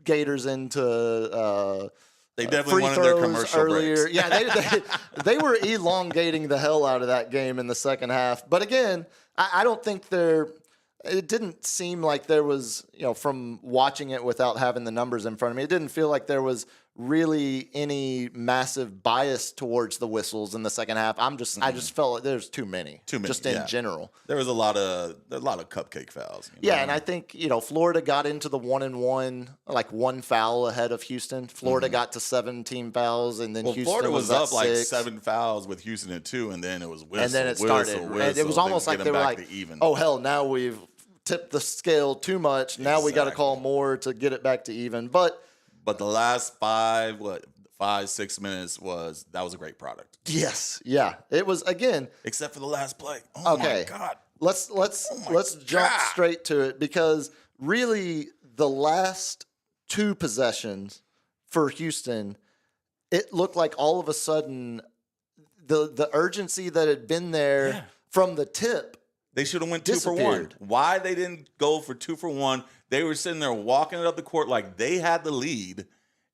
Gators into they definitely wanted their commercial earlier. breaks. Yeah, they were elongating the hell out of that game in the second half. But again, I don't think it didn't seem like there was, from watching it without having the numbers in front of me, it didn't feel like there was really any massive bias towards the whistles in the second half. I just felt like there's too many just in general. There was a lot of cupcake fouls. Yeah, and I think Florida got into the 1-1, like 1 foul ahead of Houston. Florida got to 17 fouls, and then Houston Florida was up like 6. 7 fouls with Houston at 2, and then it was whistle, and then it started. Whistle. It was almost like they were like, "Oh hell, now we've tipped the scale too much. Now we got to call more to get it back to even." But the last 5-6 minutes was a great product. Yes, yeah, it was again. Except for the last play. Oh my God! Let's jump straight to it, because really the last 2 possessions for Houston, it looked like all of a sudden the urgency that had been there from the tip. They should have went 2 for 1. Why they didn't go for 2 for 1? They were sitting there walking it up the court like they had the lead,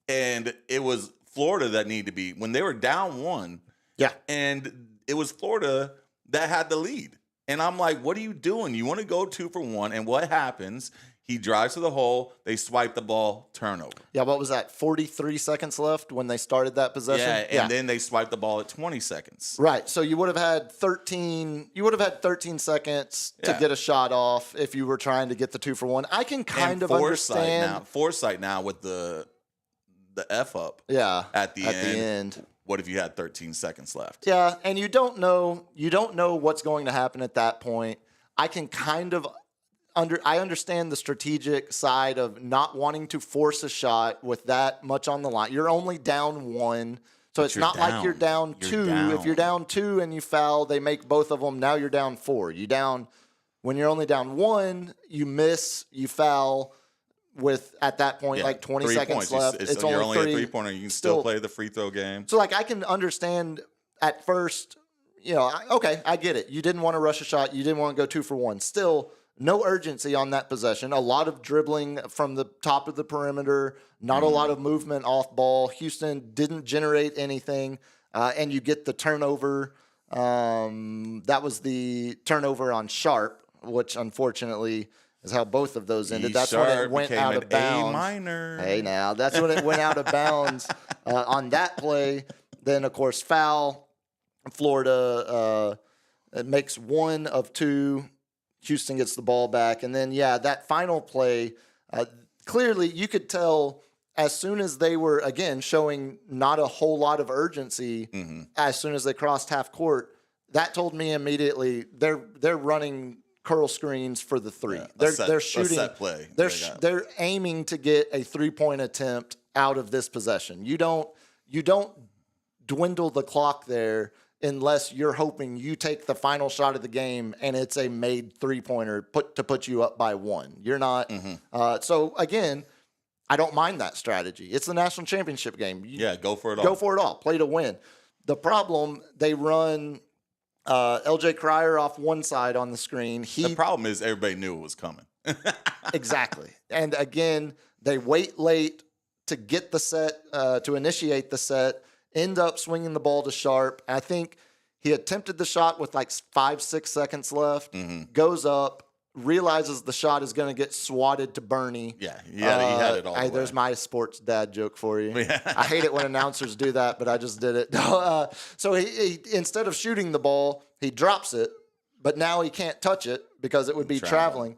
and it was Florida that needed to be when they were down 1. Yeah, and it was Florida that had the lead, And I'm like, what are you doing? You want to go 2 for 1. And what happens? He drives to the hole. They swipe the ball, turnover. Yeah, what was that? 43 seconds left when they started that possession? Yeah, and then they swipe the ball at 20 seconds. Right. So you would have had 13. You would have had 13 seconds to get a shot off if you were trying to get the 2 for 1. I can kind of understand. Foresight now with the F up. Yeah. At the end. What if you had 13 seconds left? Yeah, and you don't know what's going to happen at that point. I can kind of I understand the strategic side of not wanting to force a shot with that much on the line. You're only down 1, so it's not like you're down 2. If you're down 2 and you foul, they make both of them. Now you're down 4. When you're only down 1, you miss, you foul with at that point like 20 seconds left. It's only a 3-pointer. You can still play the free throw game. So like I can understand at first, okay, I get it. You didn't want to rush a shot. You didn't want to go 2 for 1. Still. No urgency on that possession. A lot of dribbling from the top of the perimeter. Not a lot of movement off ball. Houston didn't generate anything. And you get the turnover. That was the turnover on Sharp, which unfortunately is how both of those ended. That's when it went out of bounds. A-minor. Hey, now. That's when it went out of bounds on that play. Then, of course, foul. Florida makes 1 of 2. Houston gets the ball back. And then, that final play, clearly you could tell as soon as they were, again, showing not a whole lot of urgency as soon as they crossed half court, that told me immediately they're running curl screens for the 3. Yeah, they're shooting. A set play. They're aiming to get a 3-point attempt out of this possession. You don't dwindle the clock there unless you're hoping you take the final shot of the game and it's a made 3-pointer to put you up by 1. You're not. So, again, I don't mind that strategy. It's the national championship game. Go for it all. Go for it all. Play to win. The problem, they run LJ Cryer off one side on the screen. The problem is everybody knew it was coming. Exactly. And, again, they wait late to get the set, to initiate the set. End up swinging the ball to Sharp. I think he attempted the shot with like 5-6 seconds left, goes up, realizes the shot is going to get swatted to Bernie. Yeah, he had it all the way. There's my sports dad joke for you. I hate it when announcers do that, but I just did it. So he instead of shooting the ball, he drops it, but now he can't touch it because it would be traveling.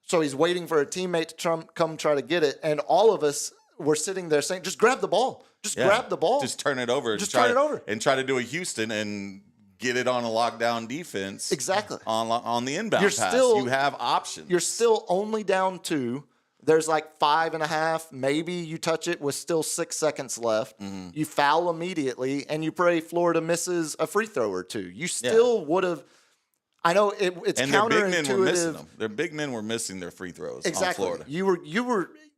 So he's waiting for a teammate to come try to get it, and all of us were sitting there saying, just grab the ball. Just grab the ball. Just turn it over. Just turn it over. And try to do a Houston and get it on a lockdown defense. Exactly. On the inbound pass. You have options. You're still only down 2. There's like 5.5. Maybe you touch it with still 6 seconds left. You foul immediately, and you pray Florida misses a free throw or 2. You still would have. I know it's and counterintuitive. Their big men were missing them. Their big men were missing their free throws on Florida.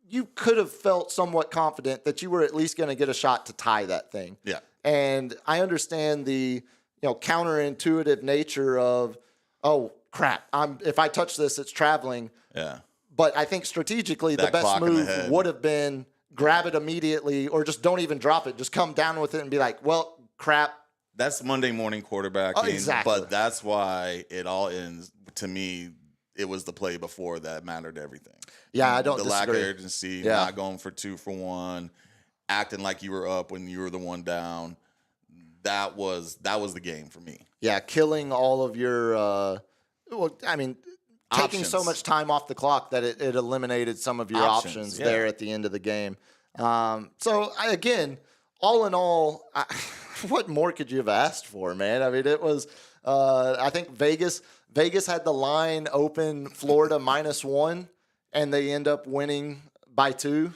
You could have felt somewhat confident that you were at least going to get a shot to tie that thing. Yeah. And I understand the counterintuitive nature of, oh crap, if I touch this, it's traveling. Yeah. But I think strategically the best move would have been grab it immediately or just don't even drop it. Just come down with it and be like, well, crap. That's Monday morning quarterbacking. Exactly. But that's why it all ends, to me, it was the play before that mattered everything. Yeah, I don't disagree. The lack of urgency, not going for 2 for 1, acting like you were up when you were the one down. That was the game for me. Yeah, killing all of your taking so much time off the clock that it eliminated some of your options there at the end of the game. Again, all in all, what more could you have asked for, man? I mean, it was I think Vegas had the line open Florida -1, and they end up winning by 2.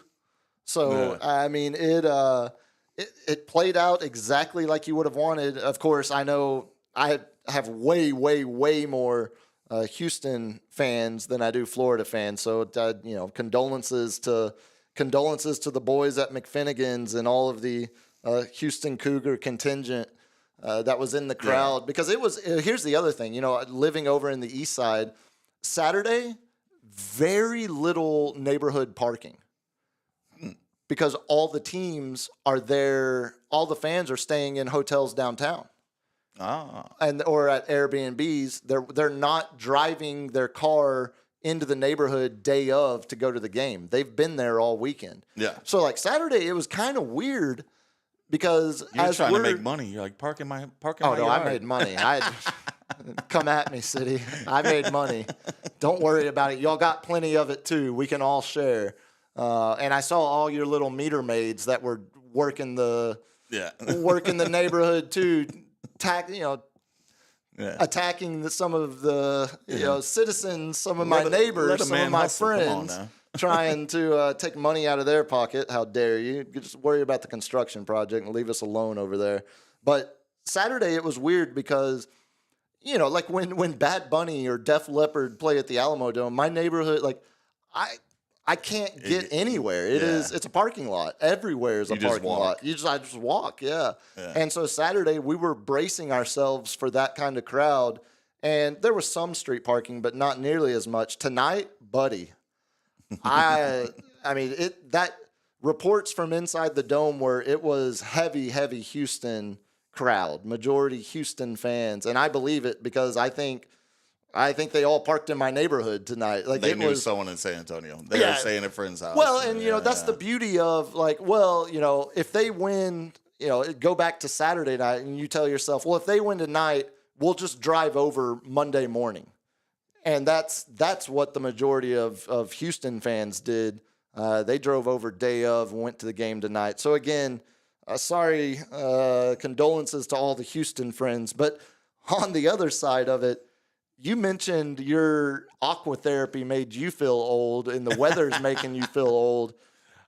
So, I mean, it played out exactly like you would have wanted. Of course, I know I have way, way, way more Houston fans than I do Florida fans. So, condolences to the boys at McFinnigan's and all of the Houston Cougar contingent that was in the crowd. Because here's the other thing, living over in the east side, Saturday, very little neighborhood parking. Because all the teams are there, all the fans are staying in hotels downtown. or at Airbnbs. They're not driving their car into the neighborhood day of to go to the game. They've been there all weekend. Yeah. So like Saturday, it was kind of weird because you're trying to make money. You're like parking my yard. I made money. Come at me, City. I made money. Don't worry about it. Y'all got plenty of it too. We can all share. And I saw all your little meter maids that were working the neighborhood too, attacking some of the citizens, some of my neighbors, some of my friends, trying to take money out of their pocket. How dare you? Just worry about the construction project and leave us alone over there. But Saturday it was weird because, like when Bad Bunny or Def Leppard play at the Alamo Dome, my neighborhood, like I can't get anywhere. It's a parking lot. Everywhere is a parking lot. I just walk, yeah. And so Saturday we were bracing ourselves for that kind of crowd, and there was some street parking, but not nearly as much. Tonight, buddy, that reports from inside the dome where it was heavy Houston crowd, majority Houston fans, and I believe it because I think they all parked in my neighborhood tonight. Like they knew someone in San Antonio. They were staying at a friend's house. Well, and that's the beauty of if they win, go back to Saturday night and you tell yourself, well, if they win tonight, we'll just drive over Monday morning. And that's what the majority of Houston fans did. They drove over day of and went to the game tonight. So again, sorry, condolences to all the Houston friends. But on the other side of it, you mentioned your aqua therapy made you feel old, and the weather's making you feel old.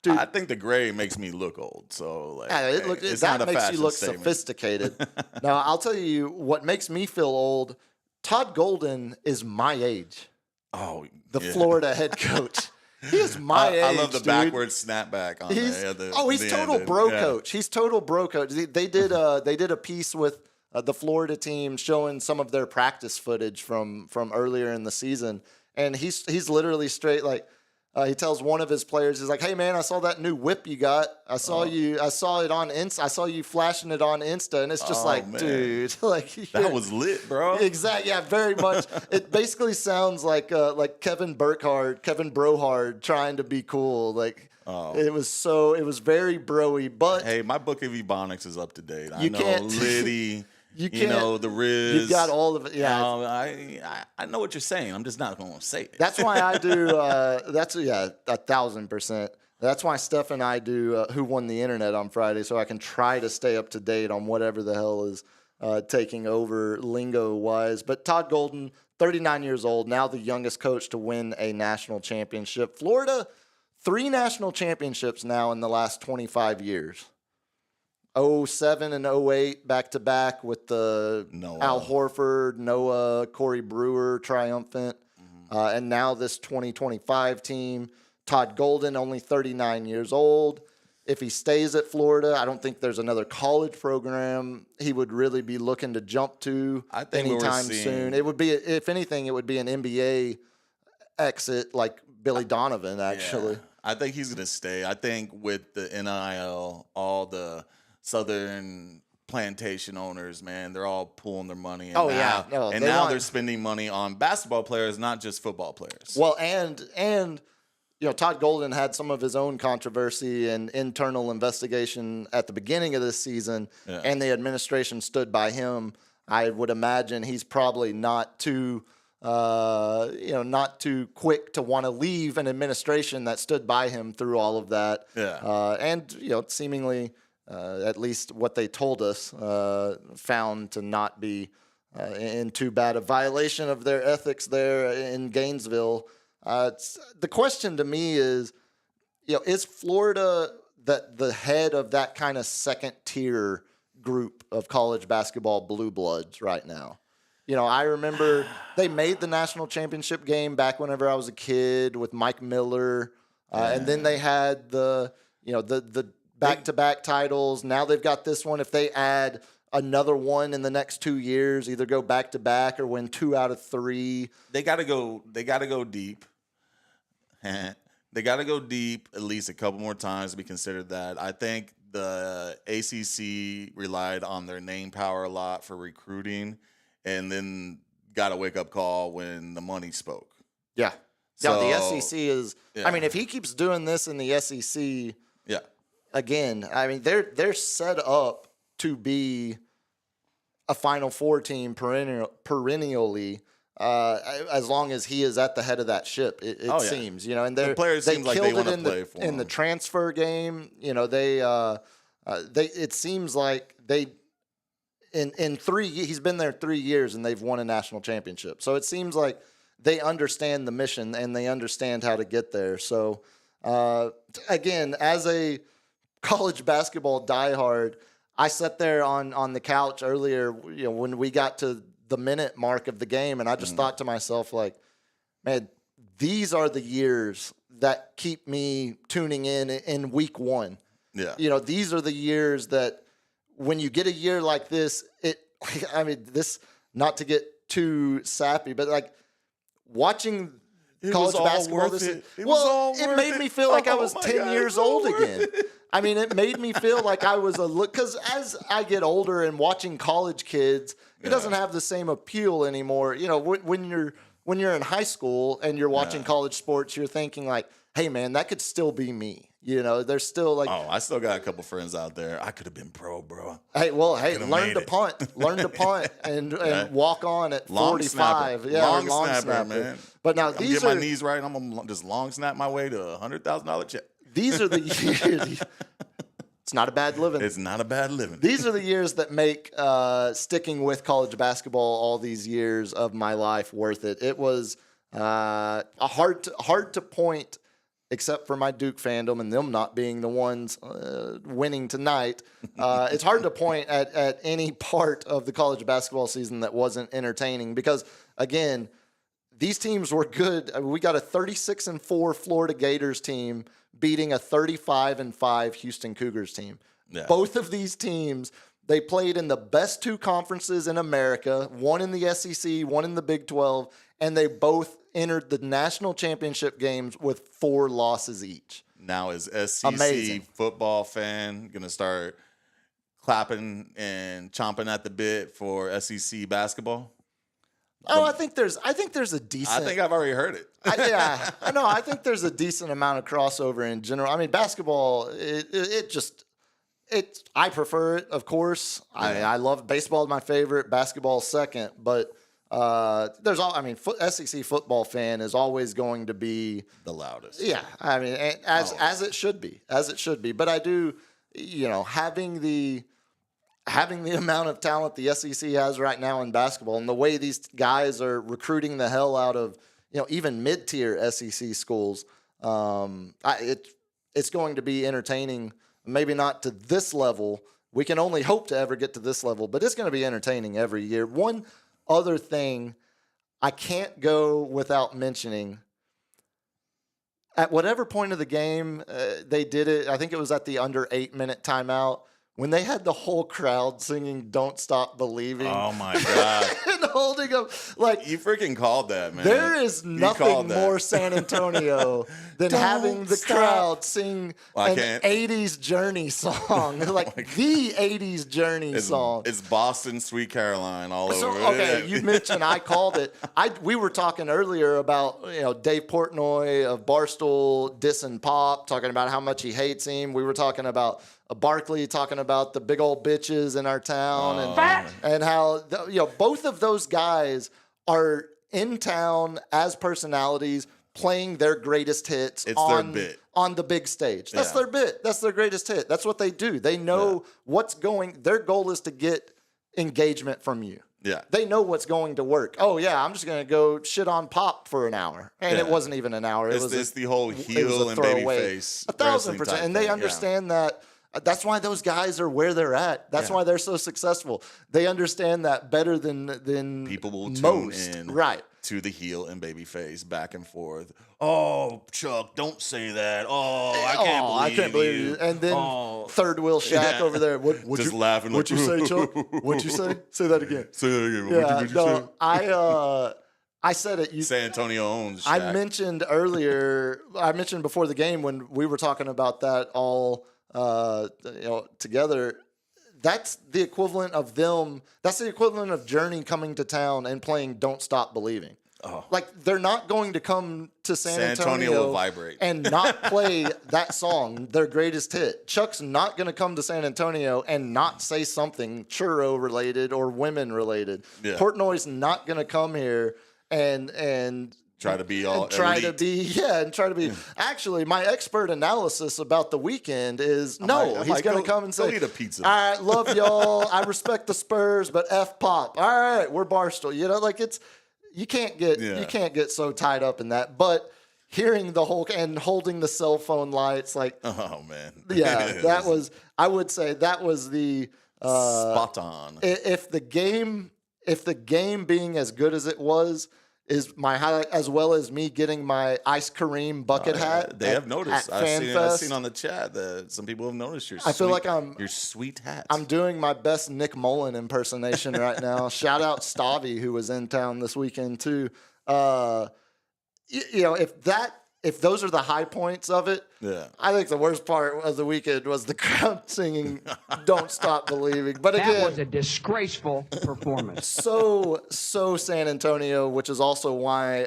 Dude, I think the gray makes me look old. So that makes you look sophisticated. Now, I'll tell you what makes me feel old. Todd Golden is my age. Oh, the Florida head coach. He is my age. I love the backwards snapback on he's total bro coach. He's total bro coach. They did a piece with the Florida team showing some of their practice footage from earlier in the season, and he's literally straight like he tells one of his players, he's like, "Hey man, I saw that new whip you got. I saw it on Insta. I saw you flashing it on Insta," and it's just dude, like that was lit, bro. Exactly, yeah, very much. It basically sounds like Kevin Brohard trying to be cool, like. It was very broy, but hey, my book of Ebonics is up to date. I know can't, Liddy, the Riz. You've got all of it. Yeah, I know what you're saying. I'm just not going to say it. That's why I do. 1,000%. That's why Steph and I do Who Won the Internet on Friday, so I can try to stay up to date on whatever the hell is taking over lingo wise. But Todd Golden, 39 years old, now the youngest coach to win a national championship. Florida. 3 national championships now in the last 25 years. 07 and 08 back-to-back with the Al Horford, Noah, Corey Brewer triumphant. And now this 2025 team. Todd Golden, only 39 years old. If he stays at Florida, I don't think there's another college program he would really be looking to jump to anytime soon. It would be, if anything, it would be an NBA exit like Billy Donovan, actually. Yeah. I think he's going to stay. I think with the NIL, all the Southern plantation owners, man, they're all pulling their money. And now they're spending money on basketball players, not just football players. Well, and Todd Golden had some of his own controversy and internal investigation at the beginning of this season, and the administration stood by him. I would imagine he's probably not too quick to want to leave an administration that stood by him through all of that. And seemingly, at least what they told us, found to not be in too bad a violation of their ethics there in Gainesville. The question to me is Florida the head of that kind of second tier group of college basketball blue bloods right now? I remember they made the national championship game back whenever I was a kid with Mike Miller. And then they had the back-to-back titles. Now they've got this one. If they add another one in the next 2 years, either go back-to-back or win 2 out of 3. They got to go deep. They got to go deep at least a couple more times to be considered that. I think the ACC relied on their name power a lot for recruiting, and then got a wake up call when the money spoke. Yeah. So, the SEC is. yeah. I mean, if he keeps doing this in the SEC, Yeah. again, I mean, they're set up to be a Final Four team perennially. As long as he is at the head of that ship, it seems, you know, and the players they seem like killed they it want to play for in him. the transfer game. You know, they it seems like in 3 he's been there 3 years and they've won a national championship. So it seems like they understand the mission and they understand how to get there. So again, as a college basketball diehard, I sat there on the couch earlier, you know, when we got to the minute mark of the game, and I just thought to myself, like, man, these are the years that keep me tuning in week one. Yeah. You know, these are the years that when you get a year like this, I mean, this, not to get too sappy, but like watching college basketball it made me feel like I was 10 years old again. I mean, it made me feel like I was because as I get older and watching college kids, it doesn't have the same appeal anymore. You know, when you're in high school and you're watching college sports, you're thinking like, hey man, that could still be me. You know, there's still like, I still got a couple friends out there. I could have been pro, bro. Hey, learn to punt and walk on at 45. Snapper. Yeah, long snapper, man. But now Get my knees right. I'm gonna just long snap my way to $100,000 check. These are the years. It's not a bad living. It's not a bad living. These are the years that make sticking with college basketball all these years of my life worth it. It was hard to point, except for my Duke fandom and them not being the ones winning tonight. It's hard to point at any part of the college basketball season that wasn't entertaining because, again, these teams were good. We got a 36-4 Florida Gators team beating a 35-5 Houston Cougars team. Yeah. Both of these teams, they played in the best two conferences in America, one in the SEC, one in the Big 12, and they both entered the national championship games with 4 losses each. Now is SEC football fan going to start clapping and chomping at the bit for SEC basketball? Oh, I think there's a decent. I think I've already heard it. I think there's a decent amount of crossover in general. I mean, basketball, I prefer it, of course. I love baseball is my favorite, basketball second, but SEC football fan is always going to be the loudest. Yeah, I mean, as it should be. But I do, you know, having the amount of talent the SEC has right now in basketball and the way these guys are recruiting the hell out of, you know, even mid-tier SEC schools, it's going to be entertaining. Maybe not to this level. We can only hope to ever get to this level, but it's going to be entertaining every year. One other thing I can't go without mentioning, at whatever point of the game they did it, I think it was at the under 8-minute timeout, when they had the whole crowd singing "Don't Stop Believing." Oh my God. And holding up, like, you freaking called that, man. There is nothing more San Antonio than having the crowd sing an 80s Journey song. Like the 80s Journey song. It's Boston, Sweet Caroline all over. Okay, you mentioned I called it. We were talking earlier about, you know, Dave Portnoy of Barstool dissing Pop, talking about how much he hates him. We were talking about Barkley talking about the big old bitches in our town and how, you know, both of those guys are in town as personalities playing their greatest hits on the big stage. That's their bit. That's their greatest hit. That's what they do. They know what's going. Their goal is to get engagement from you. Yeah. They know what's going to work. Oh, yeah, I'm just going to go shit on Pop for an hour. And it wasn't even an hour. It's the whole heel and baby face. 1,000%. And they understand that. That's why those guys are where they're at. That's why they're so successful. They understand that better than people will tune in right to the heel and baby face back and forth. Oh, Chuck, don't say that. Oh, I can't believe you. And then third wheel Shaq over there. What just laughing. What'd you say, Chuck? What'd you say? Say that again. Say that again. What'd you say? I said it. San Antonio owns Shaq. I mentioned before the game when we were talking about that all together. That's the equivalent of them. That's the equivalent of Journey coming to town and playing "Don't Stop Believing." Oh. Like, they're not going to come to San Antonio will vibrate and not play that song, their greatest hit. Chuck's not going to come to San Antonio and not say something churro related or women related. Yeah. Portnoy's not going to come here and try to be all elite. Actually, my expert analysis about the weekend is he's going to come and say, eat a pizza. all right, love y'all. I respect the Spurs, but F Pop. All right, we're Barstool. You can't get so tied up in that. But hearing the whole and holding the cell phone lights, like, oh man, that was, I would say that was the spot on. If the game being as good as it was is my highlight, as well as me getting my Ice Kareem bucket hat. They have noticed. I've seen on the chat that some people have noticed your sweet hat. I'm doing my best Nick Mullen impersonation right now. Shout out Stavi, who was in town this weekend too. If those are the high points of it, I think the worst part of the weekend was the crowd singing "Don't Stop Believing." But again, that was a disgraceful performance. So San Antonio, which is also why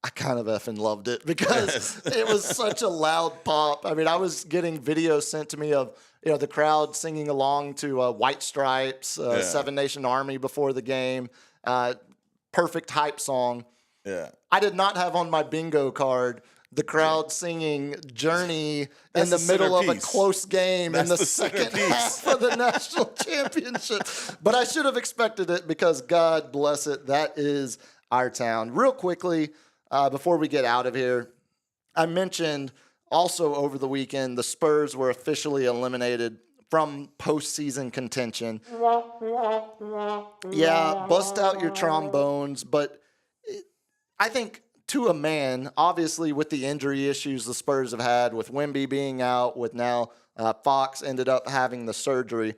I kind of effing loved it, because it was such a loud pop. I mean, I was getting videos sent to me of the crowd singing along to White Stripes, Seven Nation Army before the game. Perfect hype song. Yeah. I did not have on my bingo card the crowd singing Journey in the middle of a close game in the second half of the national championship. But I should have expected it, because God bless it, that is our town. Real quickly, before we get out of here, I mentioned also over the weekend the Spurs were officially eliminated from postseason contention. Yeah, bust out your trombones, but I think to a man, obviously with the injury issues the Spurs have had, with Wemby being out, with now Fox ended up having the surgery,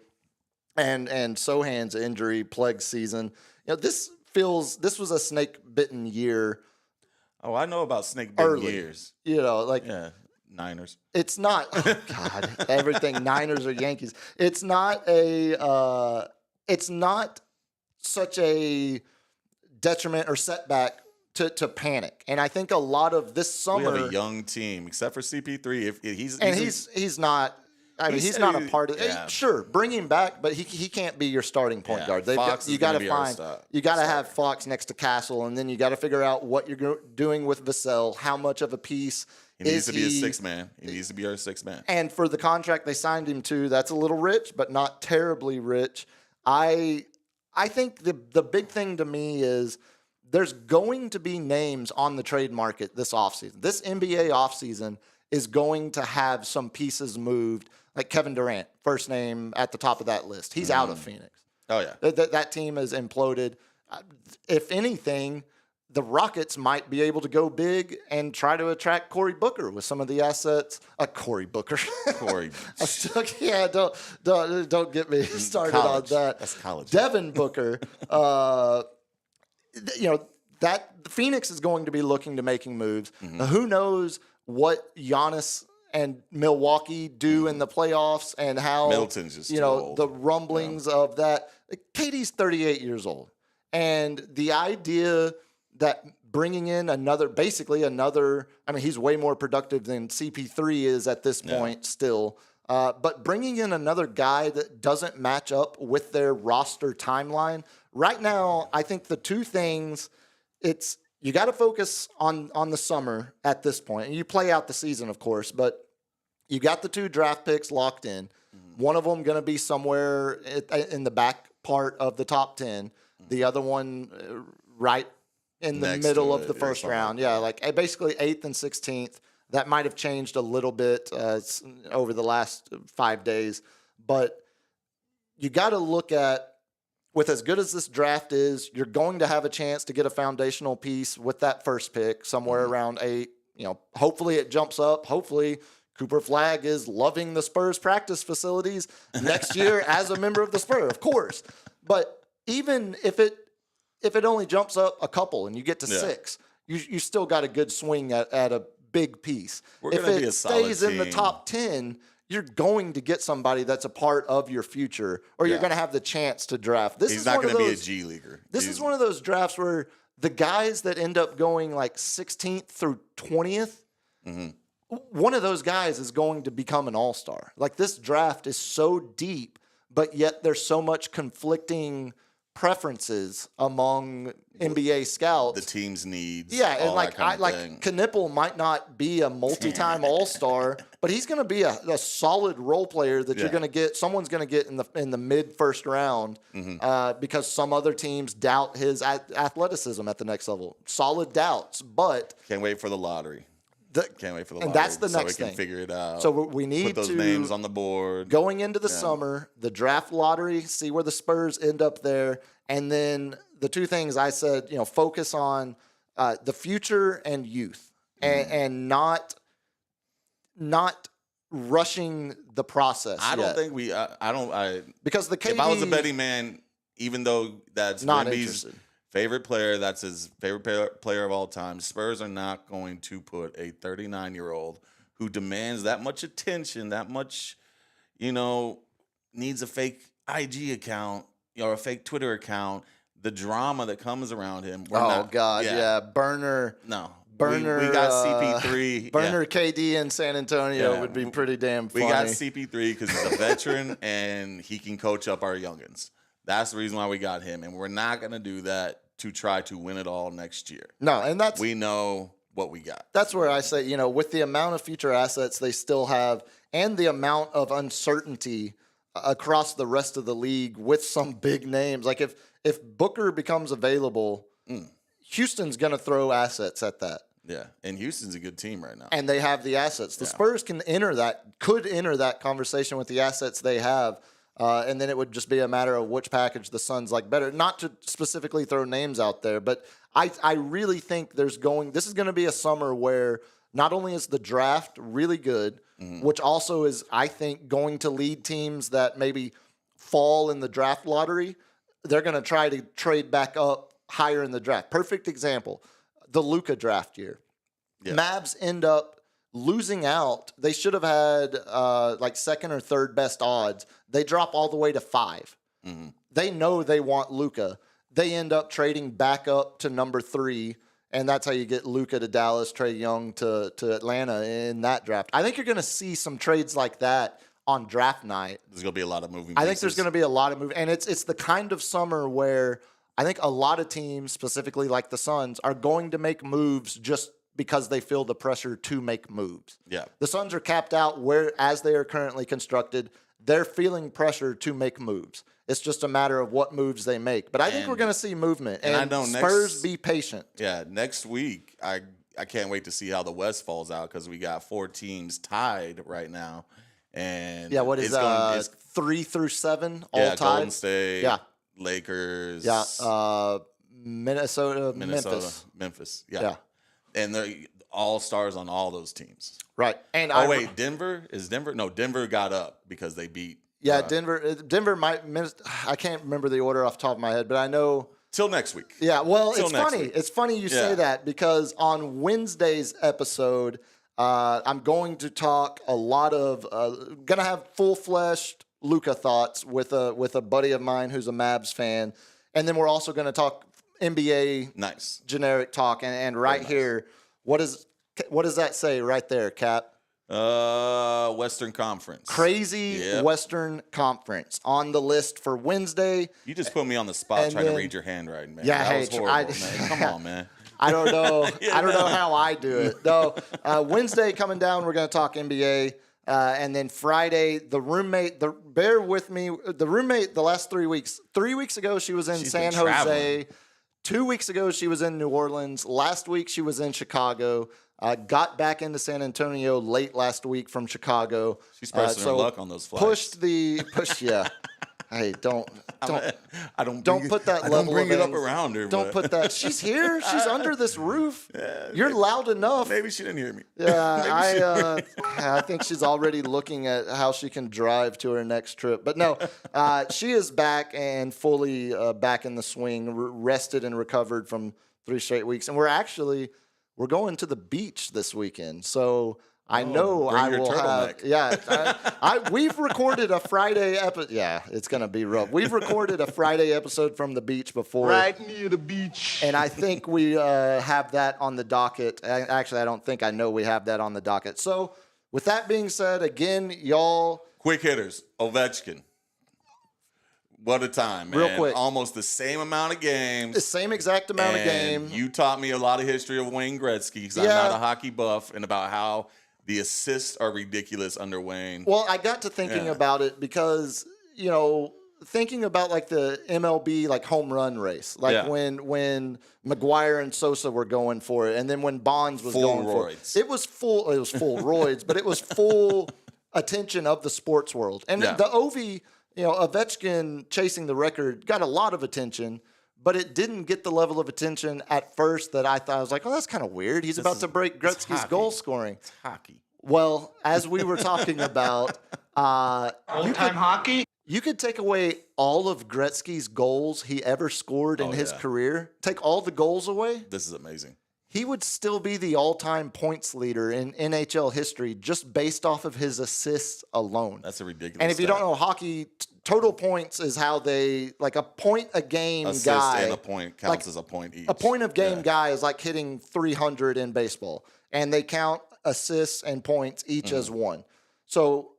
and Sohan's injury plague season. This was a snake-bitten year. Oh, I know about snake-bitten years. Niners. It's not. Oh God, everything Niners or Yankees. It's not such a detriment or setback to panic. And I think a lot of this summer, we have a young team, except for CP3. He's not. I mean, he's not a part of it. Yeah. Sure, bring him back, but he can't be your starting point guard. You got to have Fox next to Castle, and then you got to figure out what you're doing with Vassell. How much of a piece he needs to be a sixth man. He needs to be our sixth man. And for the contract they signed him to, that's a little rich, but not terribly rich. I think the big thing to me is there's going to be names on the trade market this offseason. This NBA offseason is going to have some pieces moved, like Kevin Durant, first name at the top of that list. He's out of Phoenix. Oh, yeah. That team has imploded. If anything, the Rockets might be able to go big and try to attract Cory Booker with some of the assets. Cory Booker. Corey. Don't get me started on that. That's college. Devin Booker. That Phoenix is going to be looking to making moves. Mm-hmm. Now, who knows what Giannis and Milwaukee do in the playoffs, and how Middleton's just too old. The rumblings of that. KD's 38 years old, and the idea that bringing in another, I mean, he's way more productive than CP3 is at this point still. But bringing in another guy that doesn't match up with their roster timeline right now, I think the two things, you got to focus on the summer at this point. And you play out the season, of course, but you got the 2 draft picks locked in. Mm-hmm. One of them going to be somewhere in the back part of the top 10. Mm-hmm. The other one right in the middle of the first round. Yeah, like basically 8th and 16th. That might have changed a little bit over the last 5 days. But you got to look at, with as good as this draft is, you're going to have a chance to get a foundational piece with that first pick somewhere around 8. Hopefully it jumps up. Hopefully Cooper Flagg is loving the Spurs practice facilities next year as a member of the Spurs, of course. But even if it only jumps up a couple and you get to 6, you still got a good swing at a big piece. If it stays in the top 10, you're going to get somebody that's a part of your future, or you're going to have the chance to draft. He's not going to be a G leaguer. This is one of those drafts where the guys that end up going like 16th through 20th, one of those guys is going to become an all-star. Like, this draft is so deep, but yet there's so much conflicting preferences among NBA scouts. The team's needs. Yeah, and like Knipple might not be a multi-time all-star, but he's going to be a solid role player that you're going to get. Someone's going to get in the mid-first round because some other teams doubt his athleticism at the next level. Solid doubts, but can't wait for the lottery. Can't wait for the lottery. And that's the next thing. So we thing. can figure it out. So we need put those names on the board. Going into the summer, the draft lottery, see where the Spurs end up there. And then the two things I said, focus on the future and youth and not rushing the process. I don't think because the KD, if I was a betting man, even though that's not Wemby's interested. Favorite player, that's his favorite player of all time, Spurs are not going to put a 39-year-old who demands that much attention, that much, needs a fake IG account or a fake Twitter account, the drama that comes around him. Burner. No. Burner, we got CP3. Burner KD in San Antonio would be pretty damn funny. We got CP3 because he's a veteran and he can coach up our youngins. That's the reason why we got him, and we're not going to do that to try to win it all next year. No, and we know what we got. That's where I say, with the amount of future assets they still have and the amount of uncertainty across the rest of the league with some big names. Like if Booker becomes available, Houston's going to throw assets at that. Yeah, and Houston's a good team right now. And they have the assets. The Spurs could enter that conversation with the assets they have. And then it would just be a matter of which package the Suns like better. Not to specifically throw names out there, but I really think this is going to be a summer where not only is the draft really good, which also is, I think, going to lead teams that maybe fall in the draft lottery, they're going to try to trade back up higher in the draft. Perfect example, the Luka draft year. Yeah. Mavs end up losing out. They should have had like second or third best odds. They drop all the way to 5. They know they want Luka. They end up trading back up to number 3, and that's how you get Luka to Dallas, Trae Young to Atlanta in that draft. I think you're going to see some trades like that on draft night. There's going to be a lot of moving pieces. I think there's going to be a lot of moving, and it's the kind of summer where I think a lot of teams, specifically like the Suns, are going to make moves just because they feel the pressure to make moves. Yeah. The Suns are capped out as they are currently constructed. They're feeling pressure to make moves. It's just a matter of what moves they make. But I think we're going to see movement. And I know Spurs, be patient. Yeah, next week, I can't wait to see how the West falls out because we got 4 teams tied right now. And yeah, what is 3 through 7 all tied? Golden State, Lakers, Minnesota, Memphis. Yeah. And they're all stars on all those teams. Right. And Denver? Is Denver? No, Denver got up because they beat. Yeah, Denver might. I can't remember the order off the top of my head, but I know. Till next week. Yeah, well, it's funny. It's funny you say that because on Wednesday's episode, I'm going to talk a lot of, going to have full-fleshed Luka thoughts with a buddy of mine who's a Mavs fan. And then we're also going to talk NBA generic talk. And right here, what does that say right there, Cap? Western Conference. Crazy Western Conference on the list for Wednesday. You just put me on the spot trying to read your handwriting, man. Yeah, that was horrible, man. Come on, man. I don't know. I don't know how I do it. Though Wednesday coming down, we're going to talk NBA. And then Friday, the roommate, bear with me, the roommate the last 3 weeks. 3 weeks ago, she was in San Jose. 2 weeks ago, she was in New Orleans. Last week, she was in Chicago. Got back into San Antonio late last week from Chicago. She's pressing her luck on those flights. Yeah. Hey, don't put that level. Don't bring it up around her. Don't put that. She's here. She's under this roof. Yeah, You're loud enough. Maybe she didn't hear me. Yeah, I think she's already looking at how she can drive to her next trip. But no, she is back and fully back in the swing, rested and recovered from 3 straight weeks. And we're going to the beach this weekend. So I know bring I your will have. turtleneck. Yeah, we've recorded a Friday episode. Yeah, it's gonna be rough. We've recorded a Friday episode from the beach before, Right near the beach. and I think we have that on the docket. Actually, I don't think I know we have that on the docket. So, with that being said, again, y'all. Quick hitters, Ovechkin. What a time, man. Real quick. Almost the same amount of games. The same exact amount of game. You taught me a lot of history of Wayne Gretzky because I'm Yeah. not a hockey buff, and about how the assists are ridiculous under Wayne. Well, I got to thinking about it because, thinking about like the MLB like home run race, like when McGuire and Sosa were going for it, and then when Bonds was Full going for it. roids. It was full roids, but it was full attention of the sports world. And the Ovi, Ovechkin chasing the record got a lot of attention, but it didn't get the level of attention at first that I thought. I was like, oh, that's kind of weird. He's about to break Gretzky's goal scoring. It's hockey. Well, as we were talking about, Old-time hockey? you could take away all of Gretzky's goals he ever scored in his career, take all the goals away. This is amazing. He would still be the all-time points leader in NHL history just based off of his assists alone. That's a ridiculous And if you stat. don't know hockey, total points is how they, like a point a game Assist guy. and a point counts as a point each. A point of game guy is like hitting 300 in baseball, and they count assists and points each as one. So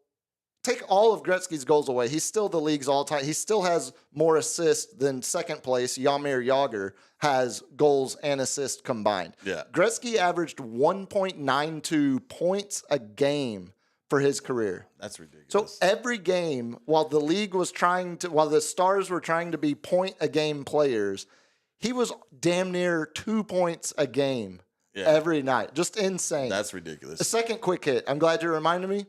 take all of Gretzky's goals away. He's still the league's all-time. He still has more assists than second place Jaromir Jagr has goals and assists combined. Yeah. Gretzky averaged 1.92 points a game for his career. That's ridiculous. So every game, while the Stars were trying to be point-a-game players, he was damn near 2 points a game every night. Just insane. That's ridiculous. The second quick hit, I'm glad you reminded me.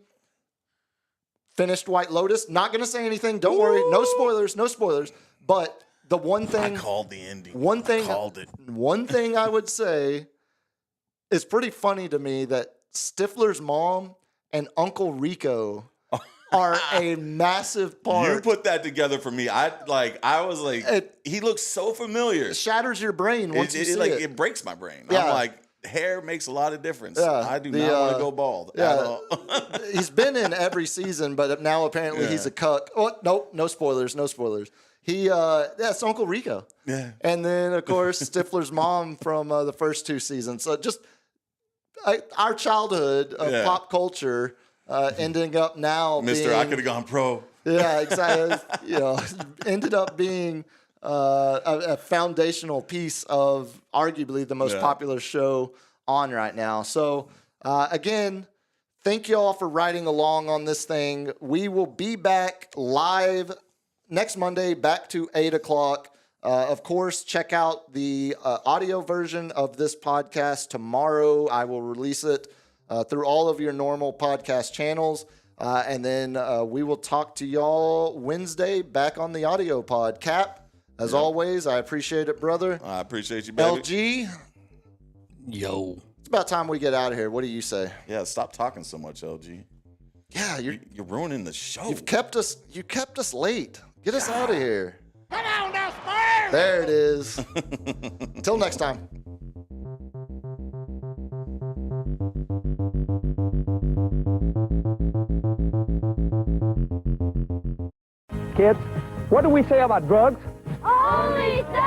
Finished White Lotus. Not going to say anything. Don't worry. No spoilers. But the one thing. I called the ending. I called it. One thing I would say is pretty funny to me that Stifler's mom and Uncle Rico are a massive part. You put that together for me. I was like, he looks so familiar. It shatters your brain once you see it. It breaks my brain. Yeah. I'm like, hair makes a lot of difference. Yeah, I do not want to go bald at all. He's been in every season, but now apparently he's a cuck. Oh, nope, no spoilers. It's Uncle Rico. Yeah. And then, of course, Stifler's mom from the first two seasons. So just our childhood of pop culture ending up now Mister, I could have gone pro. Yeah, exactly. Ended up being a foundational piece of arguably the most popular show on right now. So, again, thank you all for riding along on this thing. We will be back live next Monday, back to 8 o'clock. Of course, check out the audio version of this podcast tomorrow. I will release it through all of your normal podcast channels. And then we will talk to y'all Wednesday back on the audio pod. Cap, as always, I appreciate it, brother. I appreciate you, baby. LG. Yo. It's about time we get out of here. What do you say? Yeah, stop talking so much, LG. Yeah, You're ruining the show. you kept us late. Get us out of here. Come on now, Spurs! There it is. Till next time. Kids, what do we say about drugs? Only say